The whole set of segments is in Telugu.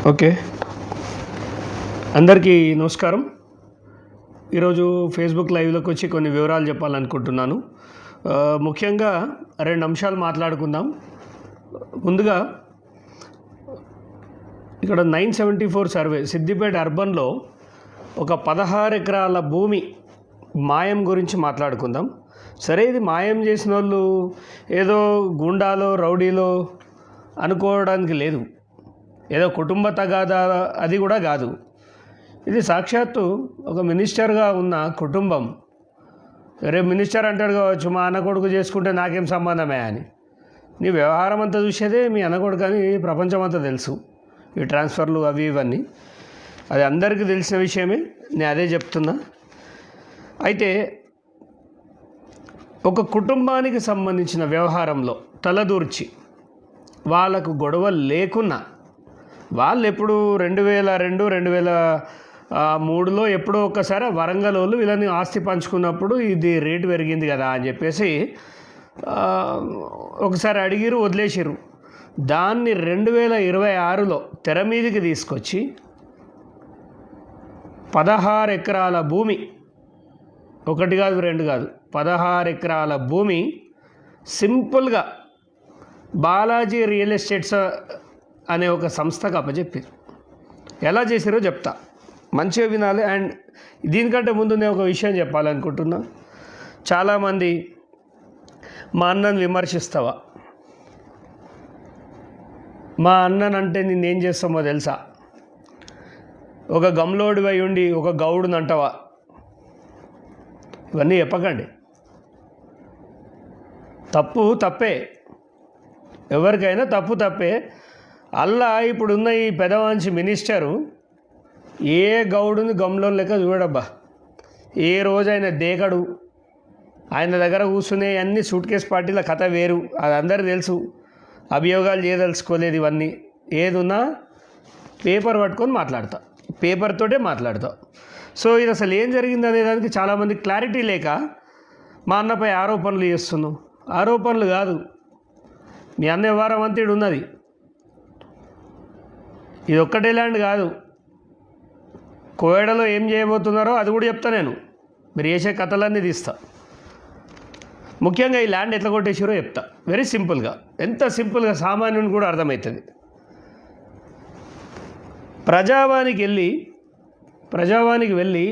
ఓకే, అందరికీ నమస్కారం. ఈరోజు ఫేస్బుక్ లైవ్లోకి వచ్చి కొన్ని వివరాలు చెప్పాలనుకుంటున్నాను. ముఖ్యంగా 2 అంశాలు మాట్లాడుకుందాం. ముందుగా ఇక్కడ 974 సర్వే సిద్దిపేట అర్బన్లో ఒక 16 ఎకరాల భూమి మాయం గురించి మాట్లాడుకుందాం. సరే, ఇది మాయం చేసిన వాళ్ళు ఏదో గుండాలో రౌడీలో అనుకోవడానికి లేదు, ఏదో కుటుంబ తగాదా అది కూడా కాదు. ఇది సాక్షాత్తు ఒక మినిస్టర్గా ఉన్న కుటుంబం. రేపు మినిస్టర్ అంటాడు కావచ్చు, మా అన్న కొడుకు చేసుకుంటే నాకేం సంబంధమే అని. నీ వ్యవహారం అంతా చూసేదే మీ అన్న కొడుకు అని ప్రపంచం అంతా తెలుసు. ఈ ట్రాన్స్ఫర్లు అవి ఇవన్నీ అది అందరికీ తెలిసిన విషయమే, నేను అదే చెప్తున్నా. అయితే ఒక కుటుంబానికి సంబంధించిన వ్యవహారంలో తలదూర్చి వాళ్ళకు గొడవలు లేకున్నా, వాళ్ళు ఎప్పుడు 2002, 2003లో ఎప్పుడో ఒకసారి వరంగల్ వాళ్ళు వీళ్ళని ఆస్తి పంచుకున్నప్పుడు ఇది రేటు పెరిగింది కదా అని చెప్పేసి ఒకసారి అడిగిరు, వదిలేసిరు. దాన్ని 2026లో తెర మీదకి తీసుకొచ్చి 16 ఎకరాల భూమి, 1 కాదు 2 కాదు 16 ఎకరాల భూమి సింపుల్గా బాలాజీ రియల్ ఎస్టేట్స్ అనే ఒక సంస్థకు అప్పచెప్పారు. ఎలా చేశారో చెప్తా, మంచిగా వినాలి. అండ్ దీనికంటే ముందు నేను ఒక విషయం చెప్పాలనుకుంటున్నా. చాలామంది మా అన్నను విమర్శిస్తావా, మా అన్ననంటే నేనేం చేస్తామో తెలుసా, ఒక గమ్లోడివై ఉండి ఒక గౌడుని అంటావా, ఇవన్నీ చెప్పకండి. తప్పు తప్పే, ఎవరికైనా తప్పు తప్పే. అల్లా ఇప్పుడున్న ఈ పెదవాంచి మినిస్టరు ఏ గౌడుని గమ్లో లెక్క చూడబ్బా. ఏ రోజు ఆయన దేకడు, ఆయన దగ్గర కూర్చునే అన్ని సూట్ కేస్ పార్టీల కథ వేరు, అది అందరికీ తెలుసు. అభియోగాలు చేయదలుచుకోలేదు ఇవన్నీ. ఏదున్నా పేపర్ పట్టుకొని మాట్లాడతా, పేపర్తోటే మాట్లాడతా. సో ఇది అసలు ఏం జరిగింది అనే దానికి చాలామంది క్లారిటీ లేక మా అన్నపై ఆరోపణలు చేస్తున్నాం. ఆరోపణలు కాదు, మీ అన్న వ్యవహారం అంతా ఈడు ఉన్నది. ఇది ఒక్కటే ల్యాండ్ కాదు, కోయడలో ఏం చేయబోతున్నారో అది కూడా చెప్తా నేను. మీరు చేసే కథలన్నీ తీస్తా. ముఖ్యంగా ఈ ల్యాండ్ ఎట్లా కొట్టేసారో చెప్తా, వెరీ సింపుల్గా. ఎంత సింపుల్గా సామాన్యుని కూడా అర్థమవుతుంది. ప్రజావానికి వెళ్ళి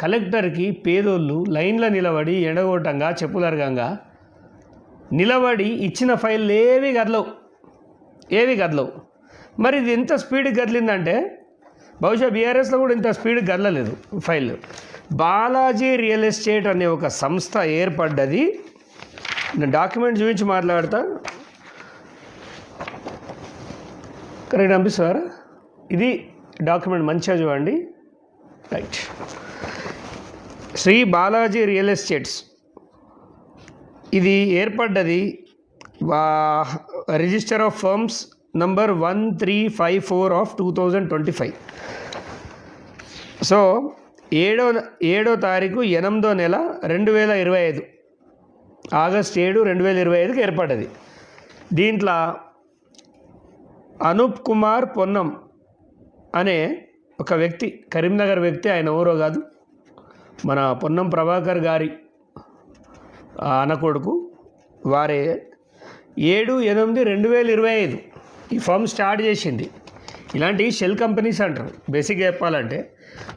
కలెక్టర్కి పేదోళ్ళు లైన్లో నిలబడి ఎండగొట్టంగా చెప్పులరగంగా నిలబడి ఇచ్చిన ఫైల్ ఏవి కదలవు. మరి ఇది ఎంత స్పీడ్గా కదిలిందంటే బహుశా బీఆర్ఎస్లో కూడా ఇంత స్పీడ్గా కదలలేదు ఫైల్. బాలాజీ రియల్ ఎస్టేట్ అనే ఒక సంస్థ ఏర్పడ్డది. నేను డాక్యుమెంట్ చూపించి మాట్లాడతా, కరెక్ట్ అనిపిస్తారా? ఇది డాక్యుమెంట్ మంచిగా చూడండి. Right, Shri Balaji real estates ఇది ఏర్పడ్డది register of firms number 1354 of 2025. So 7వ తారీఖు 8వ నెల 2025, ఆగస్ట్ 7, 2025కి ఏర్పడ్డది. దీంట్లో అనూప్ కుమార్ పొన్నం అనే ఒక వ్యక్తి, కరీంనగర్ వ్యక్తి, ఆయన ఎవరో కాదు, మన పొన్నం ప్రభాకర్ గారి అన్నకొడుకు, వారే 7/8/2025 ఈ ఫర్మ్ స్టార్ట్ చేసింది. ఇలాంటి షెల్ కంపెనీస్ అంటారు బేసిక్గా చెప్పాలంటే.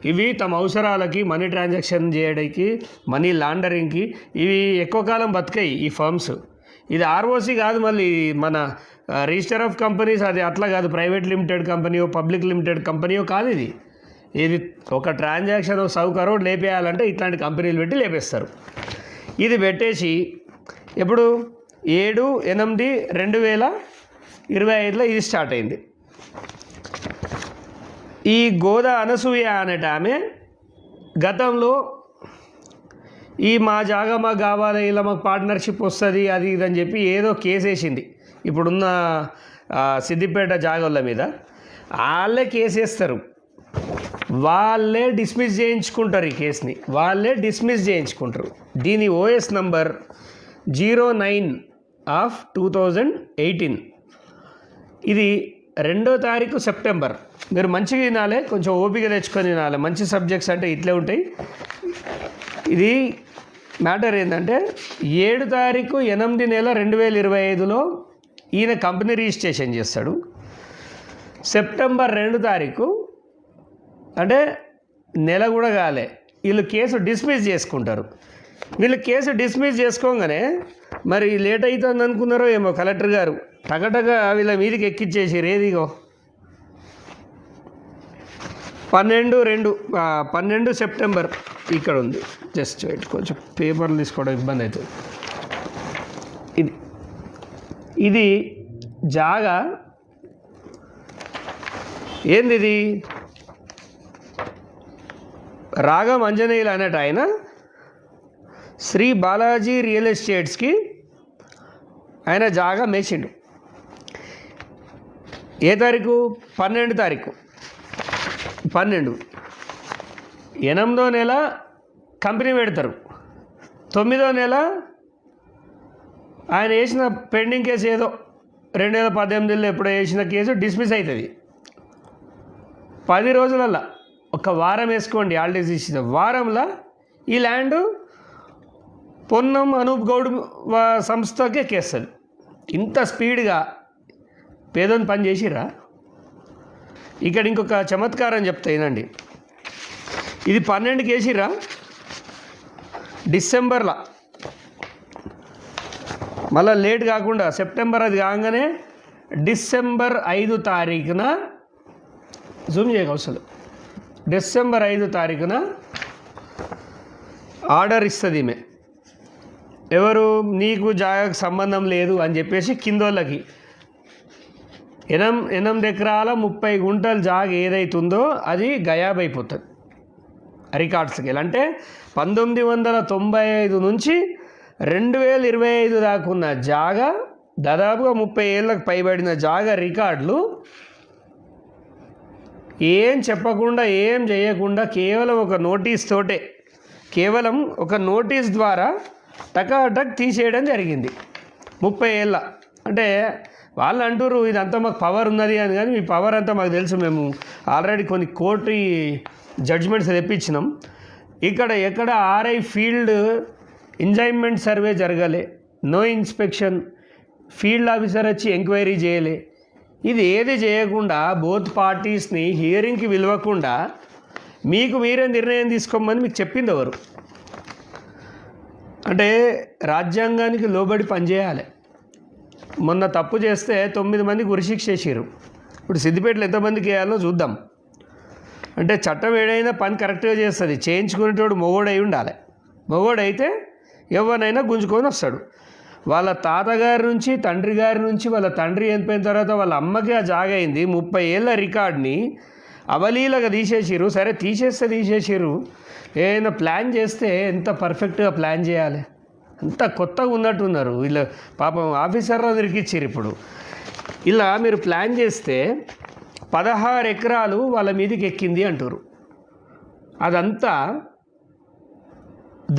ఇవి తమ అవసరాలకి, మనీ ట్రాన్సాక్షన్ చేయడానికి, మనీ లాండరింగ్కి ఇవి ఎక్కువ కాలం బతికాయి ఈ ఫర్మ్స్. ఇది ఆర్ఓసి కాదు, మళ్ళీ మన రిజిస్టర్ ఆఫ్ కంపెనీస్, అది అట్లా కాదు, ప్రైవేట్ లిమిటెడ్ కంపెనీయో పబ్లిక్ లిమిటెడ్ కంపెనీయో కాదు. ఇది ఒక ట్రాన్సాక్షన్ 100 crore లేపేయాలంటే ఇట్లాంటి కంపెనీలు పెట్టి లేపేస్తారు. ఇది పెట్టేసి ఎప్పుడు 7/8/2025లో ఇది స్టార్ట్ అయింది. ఈ గోదా అనసూయ అనేట ఆమె గతంలో ఈ మా జాగా మాకు కావాలి, ఇలా మాకు పార్ట్నర్షిప్ వస్తుంది, అది ఇదని చెప్పి ఏదో కేసు వేసింది. ఇప్పుడున్న సిద్దిపేట జాగోళ్ళ మీద వాళ్ళే కేసు వేస్తారు, వాళ్ళే డిస్మిస్ చేయించుకుంటారు. ఈ కేసుని వాళ్ళే డిస్మిస్ చేయించుకుంటారు. దీని ఓఎస్ నంబర్ 09/2018. ఇది 2వ తారీఖు సెప్టెంబర్. మీరు మంచిగా వినాలి, కొంచెం ఓపిక తెచ్చుకొని వినాలి. మంచి సబ్జెక్ట్స్ అంటే ఇట్లే ఉంటాయి. ఇది మ్యాటర్ ఏంటంటే 7 తారీఖు 8 నెల 2025లో ఈయన కంపెనీ రిజిస్ట్రేషన్ చేస్తాడు. సెప్టెంబర్ 2 తారీఖు అంటే నెల కూడా కాలే వీళ్ళు కేసు డిస్మిస్ చేసుకుంటారు. వీళ్ళు కేసు డిస్మిస్ చేసుకోగానే మరి లేట్ అవుతుంది అనుకున్నారో ఏమో కలెక్టర్ గారు టగటగా వీళ్ళ మీదకి ఎక్కిచ్చేసి రేదిగో 12 సెప్టెంబర్ ఇక్కడ ఉంది. జస్ట్ కొంచెం పేపర్లు తీసుకోవడం ఇబ్బంది అవుతుంది. ఇది జాగా ఏంది, ఇది రాగం అంజనేయులు అన్నట్టు ఆయన శ్రీ బాలాజీ రియల్ ఎస్టేట్స్కి ఆయన జాగా మేసిండు. ఏ తారీఖు? 12 తారీఖు 12. 8వ నెల కంపెనీ పెడతారు. 9వ నెల ఆయన వేసిన పెండింగ్ కేసు ఏదో 2018లో ఎప్పుడో వేసిన కేసు డిస్మిస్ అవుతుంది. 10 రోజులల్లో, ఒక వారం వేసుకోండి, హాలిడేస్ ఇచ్చిన వారంలో ఈ ల్యాండ్ పొన్నం అనూప్ గౌడ్ సంస్థకి ఎక్కేస్తుంది. ఇంత స్పీడ్గా పేదోని పని చేసిరా. ఇక్కడ ఇంకొక చమత్కారం చెప్తా వినండి. ఇది 12కి వేసిరా, డిసెంబర్లో మళ్ళీ లేట్ కాకుండా సెప్టెంబర్ అది కాగానే డిసెంబర్ 5 తారీఖున జూమ్ చేయకవసరం, డిసెంబర్ 5 తారీఖున ఆర్డర్ ఇస్తుంది ఈమె. ఎవరు? నీకు జాగాకు సంబంధం లేదు అని చెప్పేసి కిందోళ్ళకి 8 ఎకరాల 30 గుంటల జాగ ఏదైతుందో అది గయాబ్ అయిపోతుంది రికార్డ్స్కి. అంటే 1995 నుంచి 2025 దాకా ఉన్న జాగా, దాదాపుగా 30 ఏళ్ళకు పైబడిన జాగా రికార్డులు ఏం చెప్పకుండా ఏం చేయకుండా కేవలం ఒక నోటీస్ తోటే, కేవలం ఒక నోటీస్ ద్వారా టకాటక్ తీసేయడం జరిగింది 30 ఏళ్ళ. అంటే వాళ్ళు అంటారు ఇదంతా మాకు పవర్ ఉన్నది అని, కానీ మీ పవర్ అంతా మాకు తెలుసు, మేము ఆల్రెడీ కొన్ని కోర్టు జడ్జ్మెంట్స్ తెప్పించినాం. ఇక్కడ ఎక్కడ ఆర్ఐ ఫీల్డ్ ఎంజాయ్మెంట్ సర్వే జరగలే, నో ఇన్స్పెక్షన్, ఫీల్డ్ ఆఫీసర్ వచ్చి ఎంక్వైరీ చేయలే. ఇది ఏది చేయకుండా బోత్ పార్టీస్ని హియరింగ్కి పిలవకుండా మీకు మీరే నిర్ణయం తీసుకోమని మీకు చెప్పింది ఎవరు? అంటే రాజ్యాంగానికి లోబడి పనిచేయాలి. మొన్న తప్పు చేస్తే 9 మందికి ఉరిశిక్ష చేసారు. ఇప్పుడు సిద్దిపేటలో ఎంతమందికి వేయాలో చూద్దాం. అంటే చట్టం ఏడైనా పని కరెక్ట్గా చేస్తుంది. చేయించుకునేటోడు మొగోడై ఉండాలి. మొగోడైతే ఎవరినైనా గుంజుకొని వస్తాడు. వాళ్ళ తాతగారి నుంచి, తండ్రి గారి నుంచి, వాళ్ళ తండ్రి చనిపోయిన తర్వాత వాళ్ళ అమ్మకి ఆ జాగ అయింది. 30 ఏళ్ళ రికార్డ్ని అవలీలగా తీసేసిరు. సరే తీసేసిరు, ఏదైనా ప్లాన్ చేస్తే ఎంత పర్ఫెక్ట్గా ప్లాన్ చేయాలి. అంత కొత్తగా ఉన్నట్టున్నారు వీళ్ళు, పాపం ఆఫీసర్లో దొరికిచ్చారు. ఇప్పుడు ఇలా మీరు ప్లాన్ చేస్తే 16 ఎకరాలు వాళ్ళ మీదకి ఎక్కింది అంటారు. అదంతా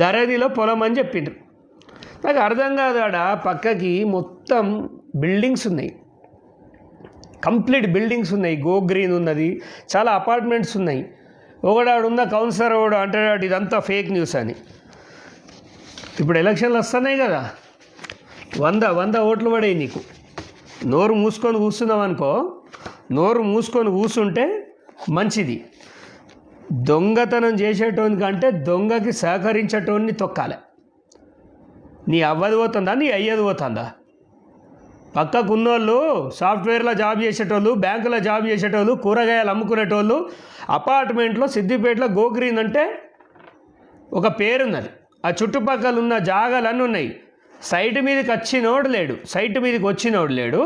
ధరణిలో పొలం అని చెప్పిండ్రు. నాకు అర్థం కాదు. ఆడ పక్కకి మొత్తం బిల్డింగ్స్ ఉన్నాయి, కంప్లీట్ బిల్డింగ్స్ ఉన్నాయి, గో గ్రీన్ ఉన్నది, చాలా అపార్ట్మెంట్స్ ఉన్నాయి. ఒకడాడున్న కౌన్సిలర్ ఒకడు అంటాడు ఇదంతా ఫేక్ న్యూస్ అని. ఇప్పుడు ఎలక్షన్లు వస్తున్నాయి కదా, 100 ఓట్లు పడాయి నీకు. నోరు మూసుకొని కూర్చున్నావు అనుకో, నోరు మూసుకొని కూర్చుంటే మంచిది. దొంగతనం చేసేటోని కంటే దొంగకి సహకరించేటోని తొక్కాలి. నీ అవ్వది పోతుందా, నీ అయ్యది పోతుందా? పక్కకున్నోళ్ళు సాఫ్ట్వేర్లో జాబ్ చేసేటోళ్ళు, బ్యాంకులో జాబ్ చేసేటోళ్ళు, కూరగాయలు అమ్ముకునేటోళ్ళు, అపార్ట్మెంట్లో సిద్దిపేటలో గోగ్రీన్ అంటే ఒక పేరున్నది. ఆ చుట్టుపక్కల ఉన్న జాగాలన్నీ ఉన్నాయి. సైట్ మీదకి వచ్చినోడు లేడు.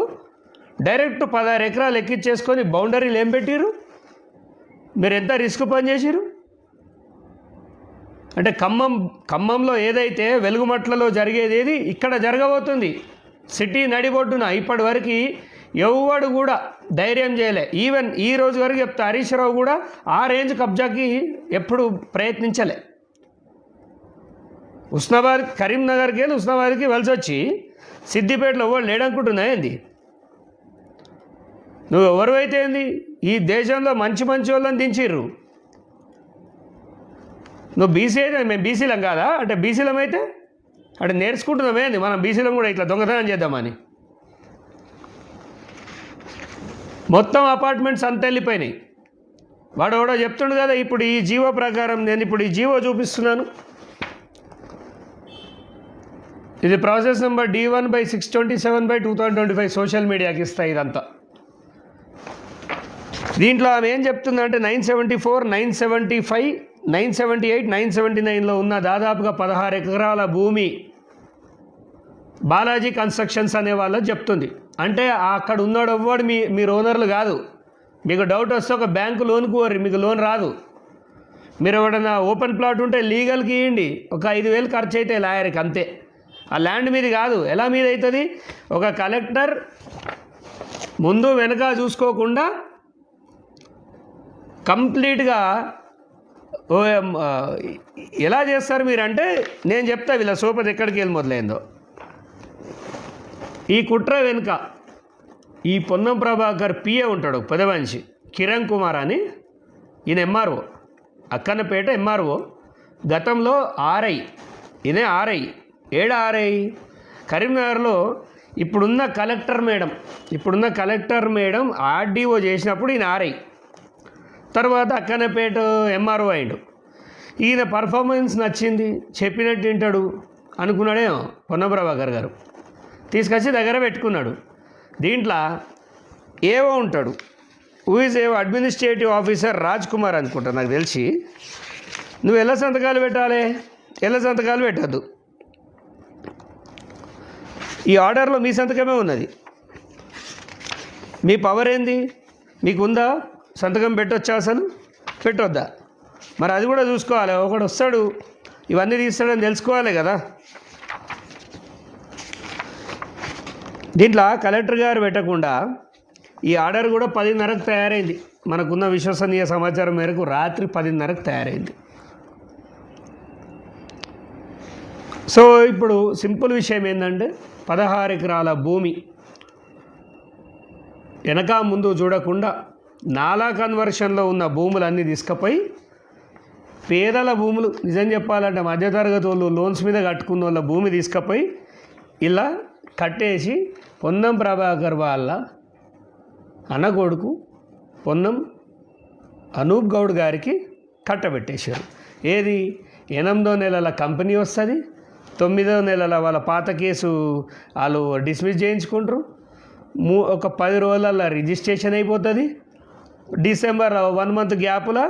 డైరెక్ట్ 16 ఎకరాలు ఎక్కించేసుకొని బౌండరీలు ఏం పెట్టిరు? మీరు ఎంత రిస్క్ పని చేసిరు? అంటే ఖమ్మంలో ఏదైతే వెలుగుమట్లలో జరిగేది ఏది ఇక్కడ జరగబోతుంది. సిటీ నడిబొడ్డున ఇప్పటి వరకు ఎవడు కూడా ధైర్యం చేయలే. ఈవెన్ ఈ రోజు వరకు చెప్తా, హరీష్ రావు కూడా ఆ రేంజ్ కబ్జాకి ఎప్పుడు ప్రయత్నించలే. కరీంనగర్కి వెళ్ళి ఉస్నాబాద్కి వలస వచ్చి సిద్దిపేటలో ఎవరు లేడనుకుంటున్నా ఏంది? నువ్వు ఎవరివైతే ఏంది, ఈ దేశంలో మంచి మంచి వాళ్ళని దించిర్రు. నువ్వు బీసీ అయితే మేము బీసీలం కాదా అంటే బీసీలం అయితే అంటే నేర్చుకుంటున్నామేంది మనం బీసీలం కూడా ఇట్లా దొంగతనం చేద్దామని. మొత్తం అపార్ట్మెంట్స్ అంతా వెళ్ళిపోయినాయి. వాడు ఎవడో చెప్తుండు కదా, ఇప్పుడు ఈ జీవో ప్రకారం నేను ఇప్పుడు ఈ జీవో చూపిస్తున్నాను. ఇది ప్రాసెస్ నెంబర్ D1/627/2025 సోషల్ మీడియాకి ఇస్తాయి ఇదంతా. దీంట్లో ఆమె ఏం చెప్తుందంటే 974, 975, 978, 979లో ఉన్న దాదాపుగా 16 ఎకరాల భూమి బాలాజీ కన్స్ట్రక్షన్స్ అనే వాళ్ళకి చెప్తుంది. అంటే అక్కడ ఉన్నాడు ఎవ్వడు మీరు ఓనర్లు కాదు. మీకు డౌట్ వస్తే ఒక బ్యాంకు లోన్కి పోర్రి, మీకు లోన్ రాదు. మీరు ఎవడన్నా ఓపెన్ ప్లాట్ ఉంటే లీగల్కి ఇవ్వండి, ఒక 5,000 ఖర్చు అయితే లాయర్కి అంతే. ఆ ల్యాండ్ మీది కాదు. ఎలా మీద అవుతుంది? ఒక కలెక్టర్ ముందు వెనక చూసుకోకుండా కంప్లీట్గా ఎలా చేస్తారు మీరంటే, నేను చెప్తా వీళ్ళ సోపతి ఎక్కడికి వెళ్ళి మొదలైందో. ఈ కుట్ర వెనుక ఈ పొన్నం ప్రభాకర్ పిఏ ఉంటాడు, పెద్ద మనిషి కిరణ్ కుమార్ అని. ఈయన ఎంఆర్ఓ, అక్కన్నపేట ఎంఆర్ఓ. గతంలో ఆర్ఐ, ఈయనే ఆర్ఐ. ఆర్ఐ కరీంనగర్లో ఇప్పుడున్న కలెక్టర్ మేడం ఆర్డీఓ చేసినప్పుడు ఈయన ఆర్ఐ. తర్వాత అక్కన్నపేట ఎంఆర్ఓ అయిండు. ఈయన పర్ఫార్మెన్స్ నచ్చింది, చెప్పినట్టు వింటాడు అనుకున్నాడేమో పొన్నం ప్రభాకర్ గారు. తీసుకొచ్చి దగ్గర పెట్టుకున్నాడు. దీంట్లో ఏవో ఉంటాడు, ఏవో అడ్మినిస్ట్రేటివ్ ఆఫీసర్ రాజ్ కుమార్ అనుకుంటా నాకు తెలిసి. నువ్వు ఎలా సంతకాలు పెట్టాలి, ఎలా సంతకాలు పెట్టద్దు. ఈ ఆర్డర్లో మీ సంతకమే ఉన్నది. మీ పవర్ ఏంది, మీకు ఉందా? సంతకం పెట్టొచ్చా, అసలు పెట్టొద్దా? మరి అది కూడా చూసుకోవాలి. ఒకడు వస్తాడు ఇవన్నీ తీస్తాడని తెలుసుకోవాలి కదా. దీంట్లో కలెక్టర్ గారు పెట్టకుండా ఈ ఆర్డర్ కూడా 10:30కు తయారైంది. మనకున్న విశ్వసనీయ సమాచారం మేరకు రాత్రి 10:30కు తయారైంది. సో ఇప్పుడు సింపుల్ విషయం ఏంటంటే 16 ఎకరాల భూమి వెనక ముందు చూడకుండా నాలా కన్వర్షన్లో ఉన్న భూములన్నీ తీసుకుపోయి పేదల భూములు, నిజం చెప్పాలంటే మధ్యతరగతి వాళ్ళు లోన్స్ మీద కట్టుకున్న వాళ్ళ భూమి తీసుకుపోయి ఇలా కట్టేసి పొన్నం ప్రభాకర్ వాళ్ళ అన్న కొడుకు పొన్నం అనూప్ గౌడ్ గారికి కట్టబెట్టేశారు. ఏది 8వ నెలల కంపెనీ వస్తుంది, 9వ నెలల వాళ్ళ పాత కేసు వాళ్ళు డిస్మిస్ చేయించుకుంటారు. ఒక 10 రోజులలో రిజిస్ట్రేషన్ అయిపోతుంది. డిసెంబర్ 1 మంత్ గ్యాప్లో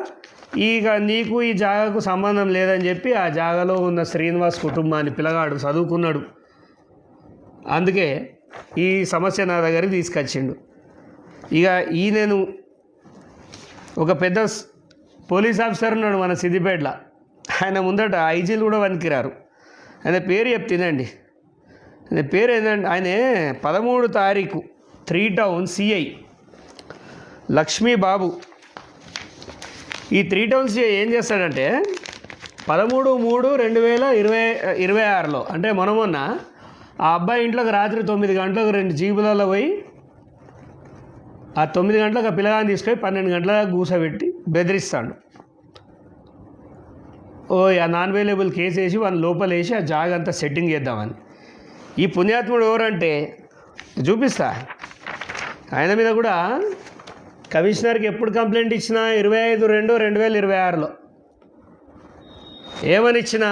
ఇక నీకు ఈ జాగాకు సంబంధం లేదని చెప్పి ఆ జాగాలో ఉన్న శ్రీనివాస్ కుటుంబాన్ని పిల్లగాడు చదువుకున్నాడు, అందుకే ఈ సమస్య నా దగ్గరికి తీసుకొచ్చిండు. ఇక నేను ఒక పెద్ద పోలీస్ ఆఫీసర్ ఉన్నాడు మన సిద్దిపేటలో, ఆయన ముందట ఐజీలు కూడా వణికిరారు. ఆయన పేరు చెప్తుందండి. ఆయన పేరు ఏంటంటే ఆయన 13 తారీఖు 3 టౌన్ సిఐ లక్ష్మీ బాబు. ఈ 3 టౌన్ సిఐ ఏం చేస్తాడంటే 13/3/2026లో అంటే మొన్న ఆ అబ్బాయి ఇంట్లోకి రాత్రి 9 గంటలకు 2 జీబులలో పోయి ఆ 9 గంటలకు ఆ పిల్లగాని తీసుకొని 12 గంటల దాకా కూసబెట్టి బెదిరిస్తాడు. ఆ నాన్ అవైలబుల్ కేసు వేసి వాళ్ళని లోపలేసి ఆ జాగా అంతా సెట్టింగ్ చేద్దామని. ఈ పుణ్యాత్ముడు ఎవరంటే చూపిస్తా. ఆయన మీద కూడా కమిషనర్కి ఎప్పుడు కంప్లైంట్ ఇచ్చినా 25/2/2026లో ఏమని ఇచ్చినా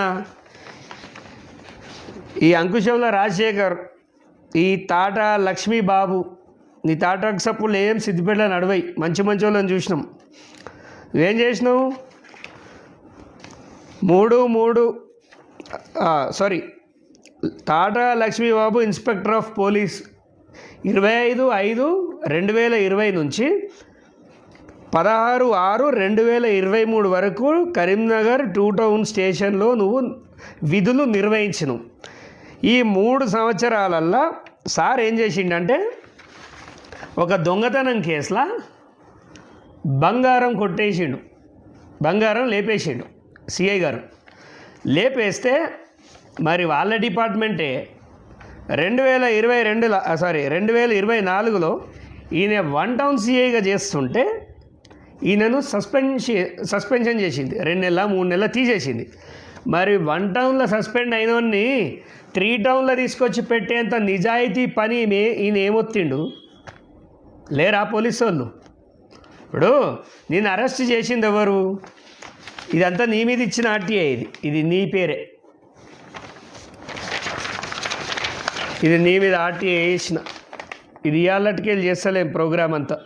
ఈ అంకుశంలో రాజశేఖర్, ఈ తాటా లక్ష్మీ బాబు, నీ తాటాకు సప్పులు ఏం సిద్దిపేటలో నడవై, మంచి మంచి వాళ్ళని చూసినాం. నువ్వేం చేసినావు? 3 ta-ta Lakshmi Babu inspector of police 25/5/2020 నుంచి 16/6/2023 వరకు కరీంనగర్ 2 టౌన్ స్టేషన్లో నువ్వు విధులు నిర్వహించినవు. ఈ 3 సంవత్సరాలల్లో సార్ ఏం చేసిండంటే ఒక దొంగతనం కేసులో బంగారం కొట్టేసిండు, బంగారం లేపేసిండు. సిఐ గారు లేపేస్తే మరి వాళ్ళ డిపార్ట్మెంటే 2024లో ఈయన 1 టౌన్ సిఐగా చేస్తుంటే ఈయనను సస్పెన్షన్ చేసింది, 2 నెలల 3 నెలల తీసేసింది. మరి 1 టౌన్లో సస్పెండ్ అయినోన్ని 3 టౌన్లో తీసుకొచ్చి పెట్టేంత నిజాయితీ పని ఈయన ఏమొత్తిండు? లేరా పోలీసు వాళ్ళు? ఇప్పుడు నేను అరెస్ట్ చేసింది ఎవరు? ఇదంతా నీ మీద ఇచ్చిన ఆర్టీఐ, ఇది నీ పేరే, ఇది నీ మీద ఆర్టీఐ వేసిన, ఇది ఇవాళటికెళ్ళి చేస్తలేం ప్రోగ్రామ్ అంతా.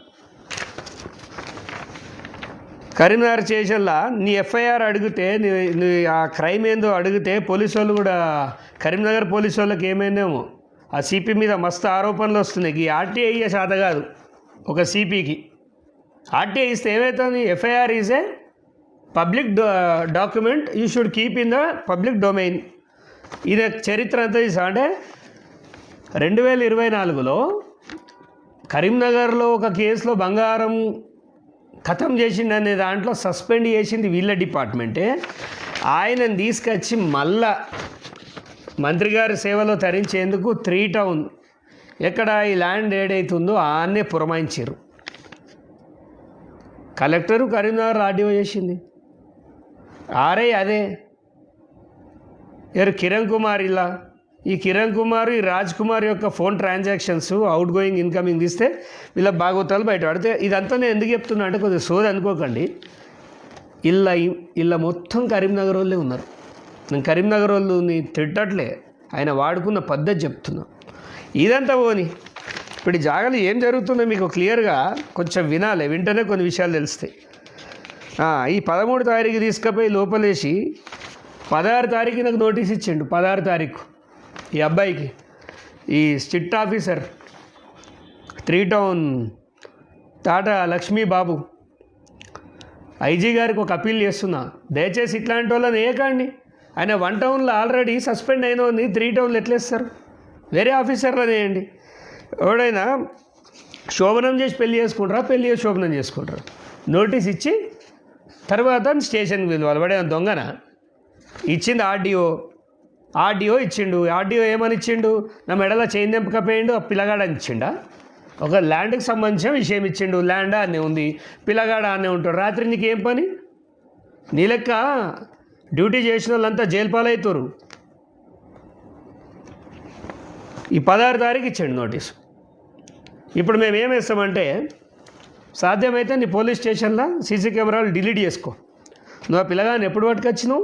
కరీంనగర్ స్టేషన్లో నీ ఎఫ్ఐఆర్ అడిగితే నీ ఆ క్రైమ్ ఏందో అడిగితే పోలీసు వాళ్ళు కూడా, కరీంనగర్ పోలీసు వాళ్ళకి ఏమైందేమో ఆ సిపి మీద మస్తు ఆరోపణలు వస్తున్నాయి. ఈ ఆర్టీఐ అయ్యే శాత కాదు ఒక సిపికి. ఆర్టీఐ ఇస్తే ఏమవుతుంది? FIR is a public document, you should keep in the public domain. ఇది చరిత్ర అంతా తీసా అంటే 2024లో కరీంనగర్లో ఒక కేసులో బంగారం ఖతం చేసిండనే దాంట్లో సస్పెండ్ చేసింది వీళ్ళ డిపార్ట్మెంటే. ఆయనను తీసుకొచ్చి మళ్ళా మంత్రి గారి సేవలో తరించేందుకు 3 టౌన్ ఎక్కడ ఈ ల్యాండ్ ఏడైతుందో ఆన్నే పురమాయించారు. కలెక్టరు కరీంనగర్ ఆర్డీఓ చేసింది, ఆర్ఐ అదే. ఎవరు? కిరణ్ కుమార్. ఇలా ఈ కిరణ్ కుమార్, ఈ రాజ్ కుమార్ యొక్క phone transactions, out going incoming తీస్తే వీళ్ళ భాగవతాలు బయట పడితే. ఇదంతా నేను ఎందుకు చెప్తున్నా అంటే కొద్దిగా సోది అనుకోకండి. ఇలా మొత్తం కరీంనగర్ వాళ్ళే ఉన్నారు. నేను కరీంనగర్ వాళ్ళని తిట్టట్లే, ఆయన వాడుకున్న పద్ధతి చెప్తున్నా. ఇదంతా పోని ఇప్పుడు ఈ జాగాలో ఏం జరుగుతుందో మీకు క్లియర్గా కొంచెం వినాలి, వింటేనే కొన్ని విషయాలు తెలుస్తాయి. ఈ 13 తారీఖు తీసుకుపోయి లోపలేసి 16 తారీఖు నాకు నోటీస్ ఇచ్చిండు. 16 తారీఖు ఈ అబ్బాయికి, ఈ strict officer 3 town Tata Lakshmi Babu, IG గారికి ఒక అప్పీల్ చేస్తున్నా, దయచేసి ఇట్లాంటి వాళ్ళని వేయకండి. ఆయన 1 టౌన్లో ఆల్రెడీ సస్పెండ్ అయిన 3 టౌన్లు ఎట్లేస్తారు? వేరే ఆఫీసర్లు వేయండి. ఎవడైనా శోభనం చేసి పెళ్లి చేసుకుంటారా, పెళ్లి చేసి శోభనం చేసుకుంటారా? నోటీస్ ఇచ్చి తర్వాత స్టేషన్కి పిలవాలి. వాడే దొంగన ఇచ్చింది ఆర్డీఓ ఇచ్చిండు. ఆర్డీఓ ఏమని ఇచ్చిండు? నా మెడలో చైన్ తెంపకపోయిండు, ఆ పిల్లగాడని ఇచ్చిండా? ఒక ల్యాండ్కి సంబంధించిన విషయం ఇచ్చిండు, ల్యాండ్ అనే ఉంది, పిల్లగాడ అనే ఉంటాడు. రాత్రి నీకేం పని? నీ లెక్క డ్యూటీ చేసిన వాళ్ళంతా జైలు పాలవుతారు. ఈ 16 తారీఖు ఇచ్చాడు నోటీసు. ఇప్పుడు మేము ఏం వేస్తామంటే, సాధ్యమైతే నీ పోలీస్ స్టేషన్లో సీసీ కెమెరాలు డిలీట్ చేసుకో. నువ్వు ఆ పిల్లగాని ఎప్పుడు పట్టుకొచ్చినావు,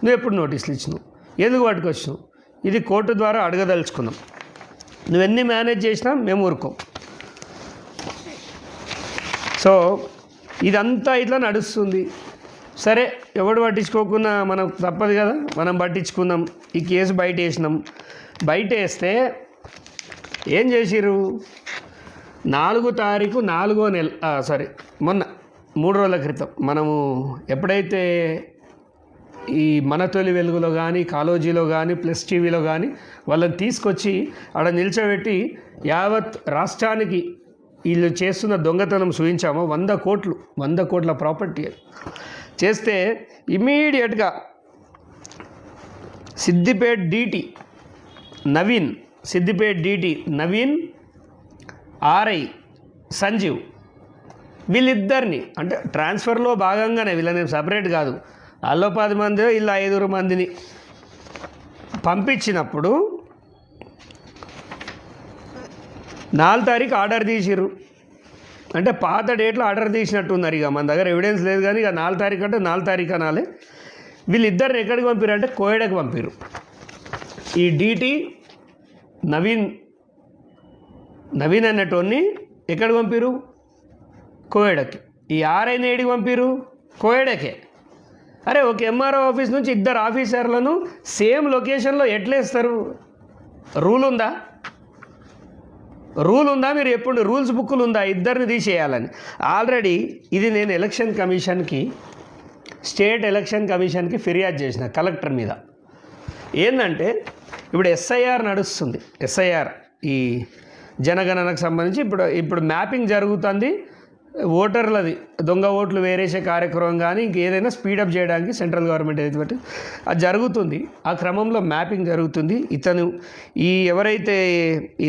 నువ్వు ఎప్పుడు నోటీసులు ఇచ్చినావు, ఎందుకు పట్టుకొచ్చినావు, ఇది కోర్టు ద్వారా అడగదలుచుకున్నాం. నువ్వెన్ని మేనేజ్ చేసినా మేము ఊరుకోం. సో ఇదంతా ఇట్లా నడుస్తుంది. సరే, ఎవడు పట్టించుకోకుండా మనకు తప్పదు కదా, మనం పట్టించుకుందాం. ఈ కేసు బయట వేసినాం. బయట వేస్తే ఏం చేసిర్రు? 4 తారీఖు 4వ నెల, మొన్న 3 రోజుల క్రితం మనము ఎప్పుడైతే ఈ మన తొలి వెలుగులో కానీ, కాలోజీలో కానీ, ప్లస్ టీవీలో కానీ వాళ్ళని తీసుకొచ్చి ఆడ నిల్చోబెట్టి యావత్ రాష్ట్రానికి వీళ్ళు చేస్తున్న దొంగతనం చూపించామో, 100 కోట్ల ప్రాపర్టీ చేస్తే ఇమీడియట్గా సిద్దిపేట డిటి నవీన్, ఆర్ఐ సంజీవ్, వీళ్ళిద్దరిని అంటే ట్రాన్స్ఫర్లో భాగంగానే, వీళ్ళని సపరేట్ కాదు, వాళ్ళు 10 మంది, వీళ్ళు 5 మందిని పంపించినప్పుడు 4 తారీఖు ఆర్డర్ తీసిర్రు. అంటే పాత డేట్లో ఆర్డర్ తీసినట్టున్నారు. ఇక మన దగ్గర ఎవిడెన్స్ లేదు కానీ ఇక 4 తారీఖు అంటే 4 తారీఖు అనాలి. వీళ్ళిద్దరిని ఎక్కడికి పంపిరు అంటే కోయడకు పంపిరు. ఈ డిటి నవీన్ అన్నటోన్ని ఎక్కడికి పంపిరు? కోయడకి. ఈ ఆర్ఐని ఏడికి పంపిరు? కోయడకే. అరే, ఒక ఎంఆర్ఓ ఆఫీస్ నుంచి 2 ఆఫీసర్లను సేమ్ లొకేషన్లో ఎట్లేస్తారు? రూల్ ఉందా? మీరు ఎప్పుడు రూల్స్ బుక్కులు ఉందా 2ని తీసేయాలని? ఆల్రెడీ ఇది నేను స్టేట్ ఎలక్షన్ కమిషన్కి ఫిర్యాదు చేసిన కలెక్టర్ మీద. ఏంటంటే ఇప్పుడు ఎస్ఐఆర్ నడుస్తుంది. ఎస్ఐఆర్ ఈ జనగణనకు సంబంధించి ఇప్పుడు మ్యాపింగ్ జరుగుతుంది. ఓటర్లది దొంగ ఓట్లు వేరేసే కార్యక్రమం కానీ ఇంకేదైనా స్పీడప్ చేయడానికి సెంట్రల్ గవర్నమెంట్ ఏదైతే అది జరుగుతుంది. ఆ క్రమంలో మ్యాపింగ్ జరుగుతుంది. ఇతను ఎవరైతే ఈ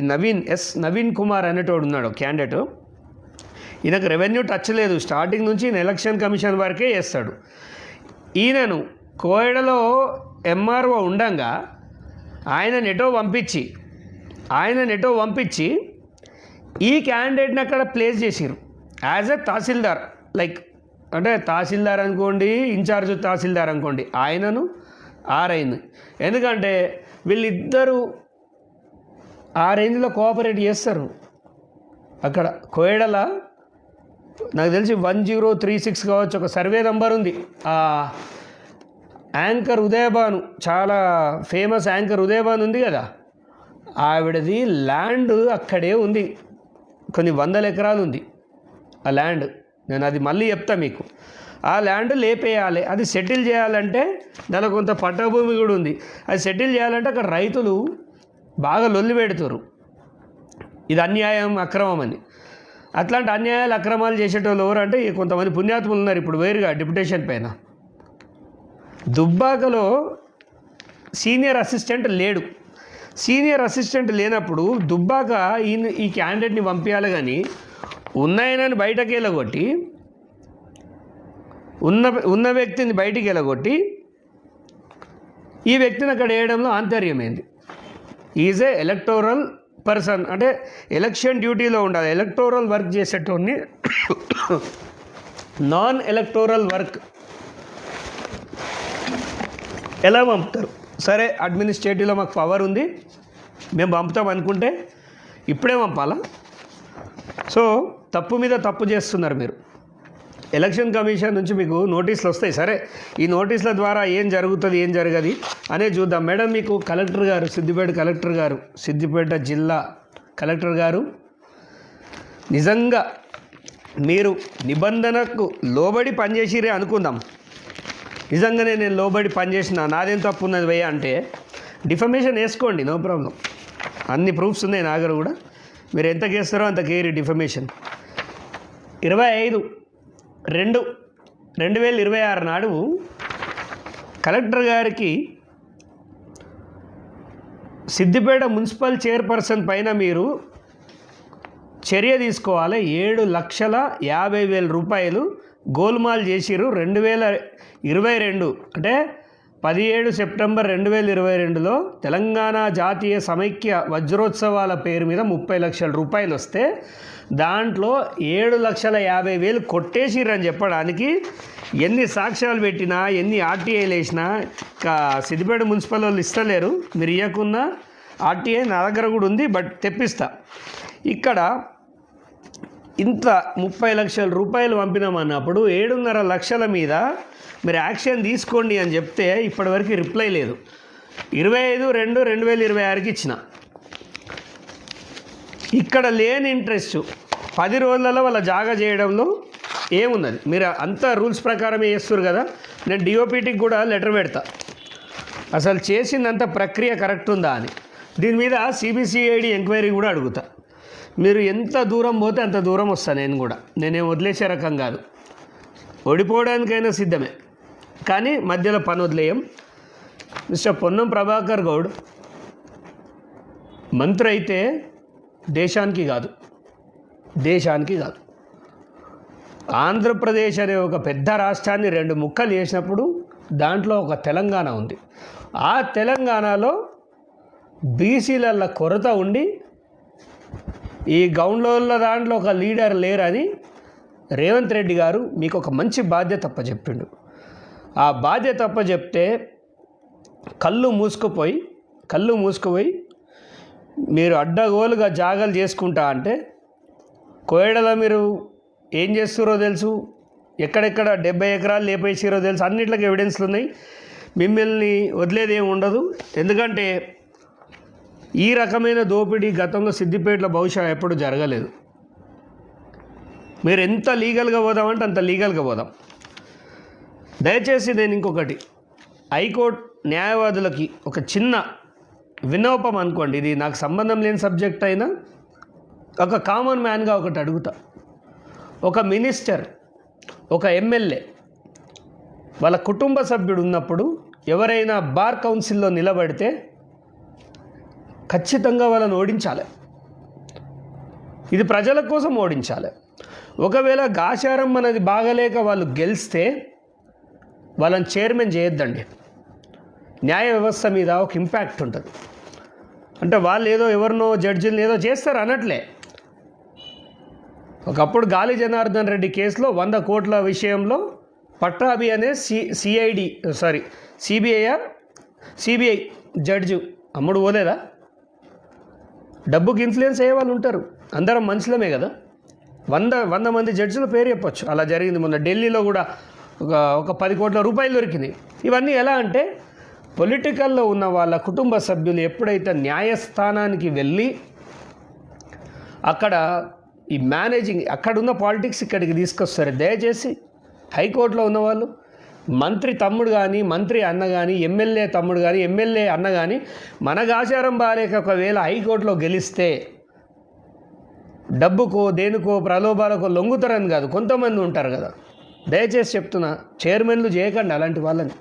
నవీన్ కుమార్ అనేటోడు ఉన్నాడు క్యాండిడేట్, ఈయనకు రెవెన్యూ టచ్ లేదు. స్టార్టింగ్ నుంచి ఈయన ఎలక్షన్ కమిషన్ వరకే చేస్తాడు. ఈయనను కోయడలో ఎంఆర్ఓ ఉండంగా ఆయన నెటో పంపించి ఈ క్యాండిడేట్ని అక్కడ ప్లేస్ చేసిరు యాజ్ ఎ తహసీల్దార్. లైక్ అంటే తహసీల్దార్ అనుకోండి, ఇన్ఛార్జ్ తహసీల్దార్ అనుకోండి, ఆయనను ఆ రేంజ్. ఎందుకంటే వీళ్ళిద్దరూ ఆ రేంజ్లో కోఆపరేట్ చేస్తారు. అక్కడ కోయడల నాకు తెలిసి 1036 కావచ్చు, ఒక సర్వే నంబర్ ఉంది. యాంకర్ ఉదయభాను, చాలా ఫేమస్ యాంకర్ ఉదయభాను ఉంది కదా, ఆవిడది ల్యాండ్ అక్కడే ఉంది. కొన్ని 100 ఎకరాలు ఉంది ఆ ల్యాండ్. నేను అది మళ్ళీ చెప్తా మీకు. ఆ ల్యాండ్ లేపేయాలి, అది సెటిల్ చేయాలంటే దానికి కొంత పట్టభూమి కూడా ఉంది. అది సెటిల్ చేయాలంటే అక్కడ రైతులు బాగా లొల్లి పెడుతున్నారు, ఇది అన్యాయం అక్రమం అని. అట్లాంటి అన్యాయాలు అక్రమాలు చేసేటోళ్ళు ఎవరంటే కొంతమంది పుణ్యాత్ములు ఉన్నారు ఇప్పుడు వేరుగా డిప్యుటేషన్ పైన. దుబ్బాకలో సీనియర్ అసిస్టెంట్ లేడు. సీనియర్ అసిస్టెంట్ లేనప్పుడు దుబ్బాక ఈ క్యాండిడేట్ని పంపించాలి, కానీ ఉన్నాయనని బయటకు వెళ్ళగొట్టి ఉన్న వ్యక్తిని బయటికి వెళ్ళగొట్టి ఈ వ్యక్తిని అక్కడ వేయడంలో ఆంతర్యమైంది. ఈజ్ ఏ ఎలక్టోరల్ పర్సన్, అంటే ఎలక్షన్ డ్యూటీలో ఉండాలి. ఎలక్టోరల్ వర్క్ చేసేటోన్ని నాన్ ఎలక్టోరల్ వర్క్ ఎలా పంపుతారు? సరే, అడ్మినిస్ట్రేటివ్లో మాకు పవర్ ఉంది, మేము పంపుతాం అనుకుంటే ఇప్పుడే పంపాలా? సో తప్పు మీద తప్పు చేస్తున్నారు మీరు. ఎలక్షన్ కమిషన్ నుంచి మీకు నోటీసులు వస్తాయి. సరే, ఈ నోటీసుల ద్వారా ఏం జరుగుతుంది ఏం జరగదు అనేది చూద్దాం. మేడం, మీకు కలెక్టర్ గారు, సిద్దిపేట జిల్లా కలెక్టర్ గారు, నిజంగా మీరు నిబంధనకు లోబడి పనిచేసిరే అనుకుందాం. నిజంగానే నేను లోబడి పనిచేసిన, నాదేం తప్పు ఉన్నది భయ్యా అంటే డిఫమేషన్ వేసుకోండి, నో ప్రాబ్లం. అన్ని ప్రూఫ్స్ ఉన్నాయి నా దగ్గర కూడా. మీరు ఎంత కేస్తారో అంత కేరీ డిఫమేషన్. 25/2/2026 నాడు కలెక్టర్ గారికి సిద్దిపేట మున్సిపల్ చైర్పర్సన్ పైన మీరు చర్య తీసుకోవాలి. 7,50,000 రూపాయలు గోల్మాల్ చేసిరు 2022, అంటే 17 సెప్టెంబర్ 2022లో తెలంగాణ జాతీయ సమైక్య వజ్రోత్సవాల పేరు మీద 30 లక్షల రూపాయలు వస్తే దాంట్లో 7,50,000 కొట్టేసిరని చెప్పడానికి ఎన్ని సాక్ష్యాలు పెట్టినా, ఎన్ని ఆర్టీఐలు వేసినా సిద్దిపేట మున్సిపల్ వాళ్ళు ఇస్తలేరు. మీరు ఇవ్వకున్నా ఆర్టీఐ నా దగ్గర కూడా ఉంది, బట్ తెప్పిస్తా. ఇక్కడ ఇంత 30 లక్షల రూపాయలు పంపినామన్నప్పుడు 7.5 లక్షల మీద మీరు యాక్షన్ తీసుకోండి అని చెప్తే ఇప్పటివరకు రిప్లై లేదు. 25/2/2026కి ఇచ్చిన. ఇక్కడ లేని ఇంట్రెస్ట్ 10 రోజులలో వాళ్ళ జాగా చేయడంలో ఏమున్నది? మీరు అంతా రూల్స్ ప్రకారమే చేస్తారు కదా. నేను డిఓపిటీకి కూడా లెటర్ పెడతా, అసలు చేసిందంత ప్రక్రియ కరెక్ట్ ఉందా అని. దీని మీద సిబిసిఐడి ఎంక్వైరీ కూడా అడుగుతా. మీరు ఎంత దూరం పోతే అంత దూరం వస్తాను నేను కూడా. నేనేం వదిలేసే రకం కాదు, ఓడిపోవడానికైనా సిద్ధమే, కానీ మధ్యలో పని వదిలేయం. మిస్టర్ పొన్నం ప్రభాకర్ గౌడ్ మంత్రి అయితే దేశానికి కాదు. ఆంధ్రప్రదేశ్ అనే ఒక పెద్ద రాష్ట్రాన్ని 2 ముక్కలు చేసినప్పుడు దాంట్లో ఒక తెలంగాణ ఉంది. ఆ తెలంగాణలో బీసీల కొరత ఉండి ఈ గౌండ్ల దాంట్లో ఒక లీడర్ లేరని రేవంత్ రెడ్డి గారు మీకు ఒక మంచి బాధ్యత అప్పచెప్పిండు. ఆ బాధ్యత అప్పచెప్తే కళ్ళు మూసుకుపోయి మీరు అడ్డగోలుగా జాగాలు చేసుకుంటా అంటే కోయడలో మీరు ఏం చేస్తారో తెలుసు, ఎక్కడెక్కడ 70 ఎకరాలు లేపేసారో తెలుసు, అన్నిట్లకి ఎవిడెన్స్లు ఉన్నాయి. మిమ్మల్ని వదిలేది ఏమి ఉండదు. ఎందుకంటే ఈ రకమైన దోపిడీ గతంలో సిద్దిపేటలో బహుశా ఎప్పుడు జరగలేదు. మీరు ఎంత లీగల్గా పోదామంటే అంత లీగల్గా పోదాం. దయచేసి నేను ఇంకొకటి హైకోర్టు న్యాయవాదులకి ఒక చిన్న విన్నపం అనుకోండి, ఇది నాకు సంబంధం లేని సబ్జెక్ట్ అయినా ఒక కామన్ మ్యాన్గా ఒకటి అడుగుతా. ఒక మినిస్టర్, ఒక ఎమ్మెల్యే వాళ్ళ కుటుంబ సభ్యుడు ఉన్నప్పుడు ఎవరైనా బార్ కౌన్సిల్లో నిలబడితే ఖచ్చితంగా వాళ్ళని ఓడించాలి. ఇది ప్రజల కోసం ఓడించాలి. ఒకవేళ గాచారం అనేది బాగలేక వాళ్ళు గెలిస్తే వాళ్ళని చైర్మన్ చేయొద్దండి. న్యాయ వ్యవస్థ మీద ఒక ఇంపాక్ట్ ఉంటుంది. అంటే వాళ్ళు ఏదో ఎవరినో జడ్జిని ఏదో చేస్తారు అనట్లే. ఒకప్పుడు గాలి జనార్దన్ రెడ్డి కేసులో 100 కోట్ల విషయంలో పట్టాభి అనే సిబిఐ జడ్జి అమ్ముడు పోలేదా? డబ్బుకి ఇన్ఫ్లుయెన్స్ అయ్యే వాళ్ళు ఉంటారు. అందరం మనుషులమే కదా. 100 మంది జడ్జిల పేరు చెప్పొచ్చు. అలా జరిగింది. మొన్న ఢిల్లీలో కూడా ఒక 10 కోట్ల రూపాయలు దొరికినాయి. ఇవన్నీ ఎలా అంటే పొలిటికల్లో ఉన్న వాళ్ళ కుటుంబ సభ్యులు ఎప్పుడైతే న్యాయస్థానానికి వెళ్ళి అక్కడ ఈ మేనేజింగ్ అక్కడున్న పాలిటిక్స్ ఇక్కడికి తీసుకొస్తారు. దయచేసి హైకోర్టులో ఉన్నవాళ్ళు మంత్రి తమ్ముడు కానీ, మంత్రి అన్న కానీ, ఎమ్మెల్యే తమ్ముడు కానీ, ఎమ్మెల్యే అన్న కానీ మనకు ఆచారం బాగాలేక ఒకవేళ హైకోర్టులో గెలిస్తే డబ్బుకో దేనికో ప్రలోభాలకో లొంగుతారని కాదు, కొంతమంది ఉంటారు కదా. దయచేసి చెప్తున్నా, చైర్మన్లు చేయకండి అలాంటి వాళ్ళని.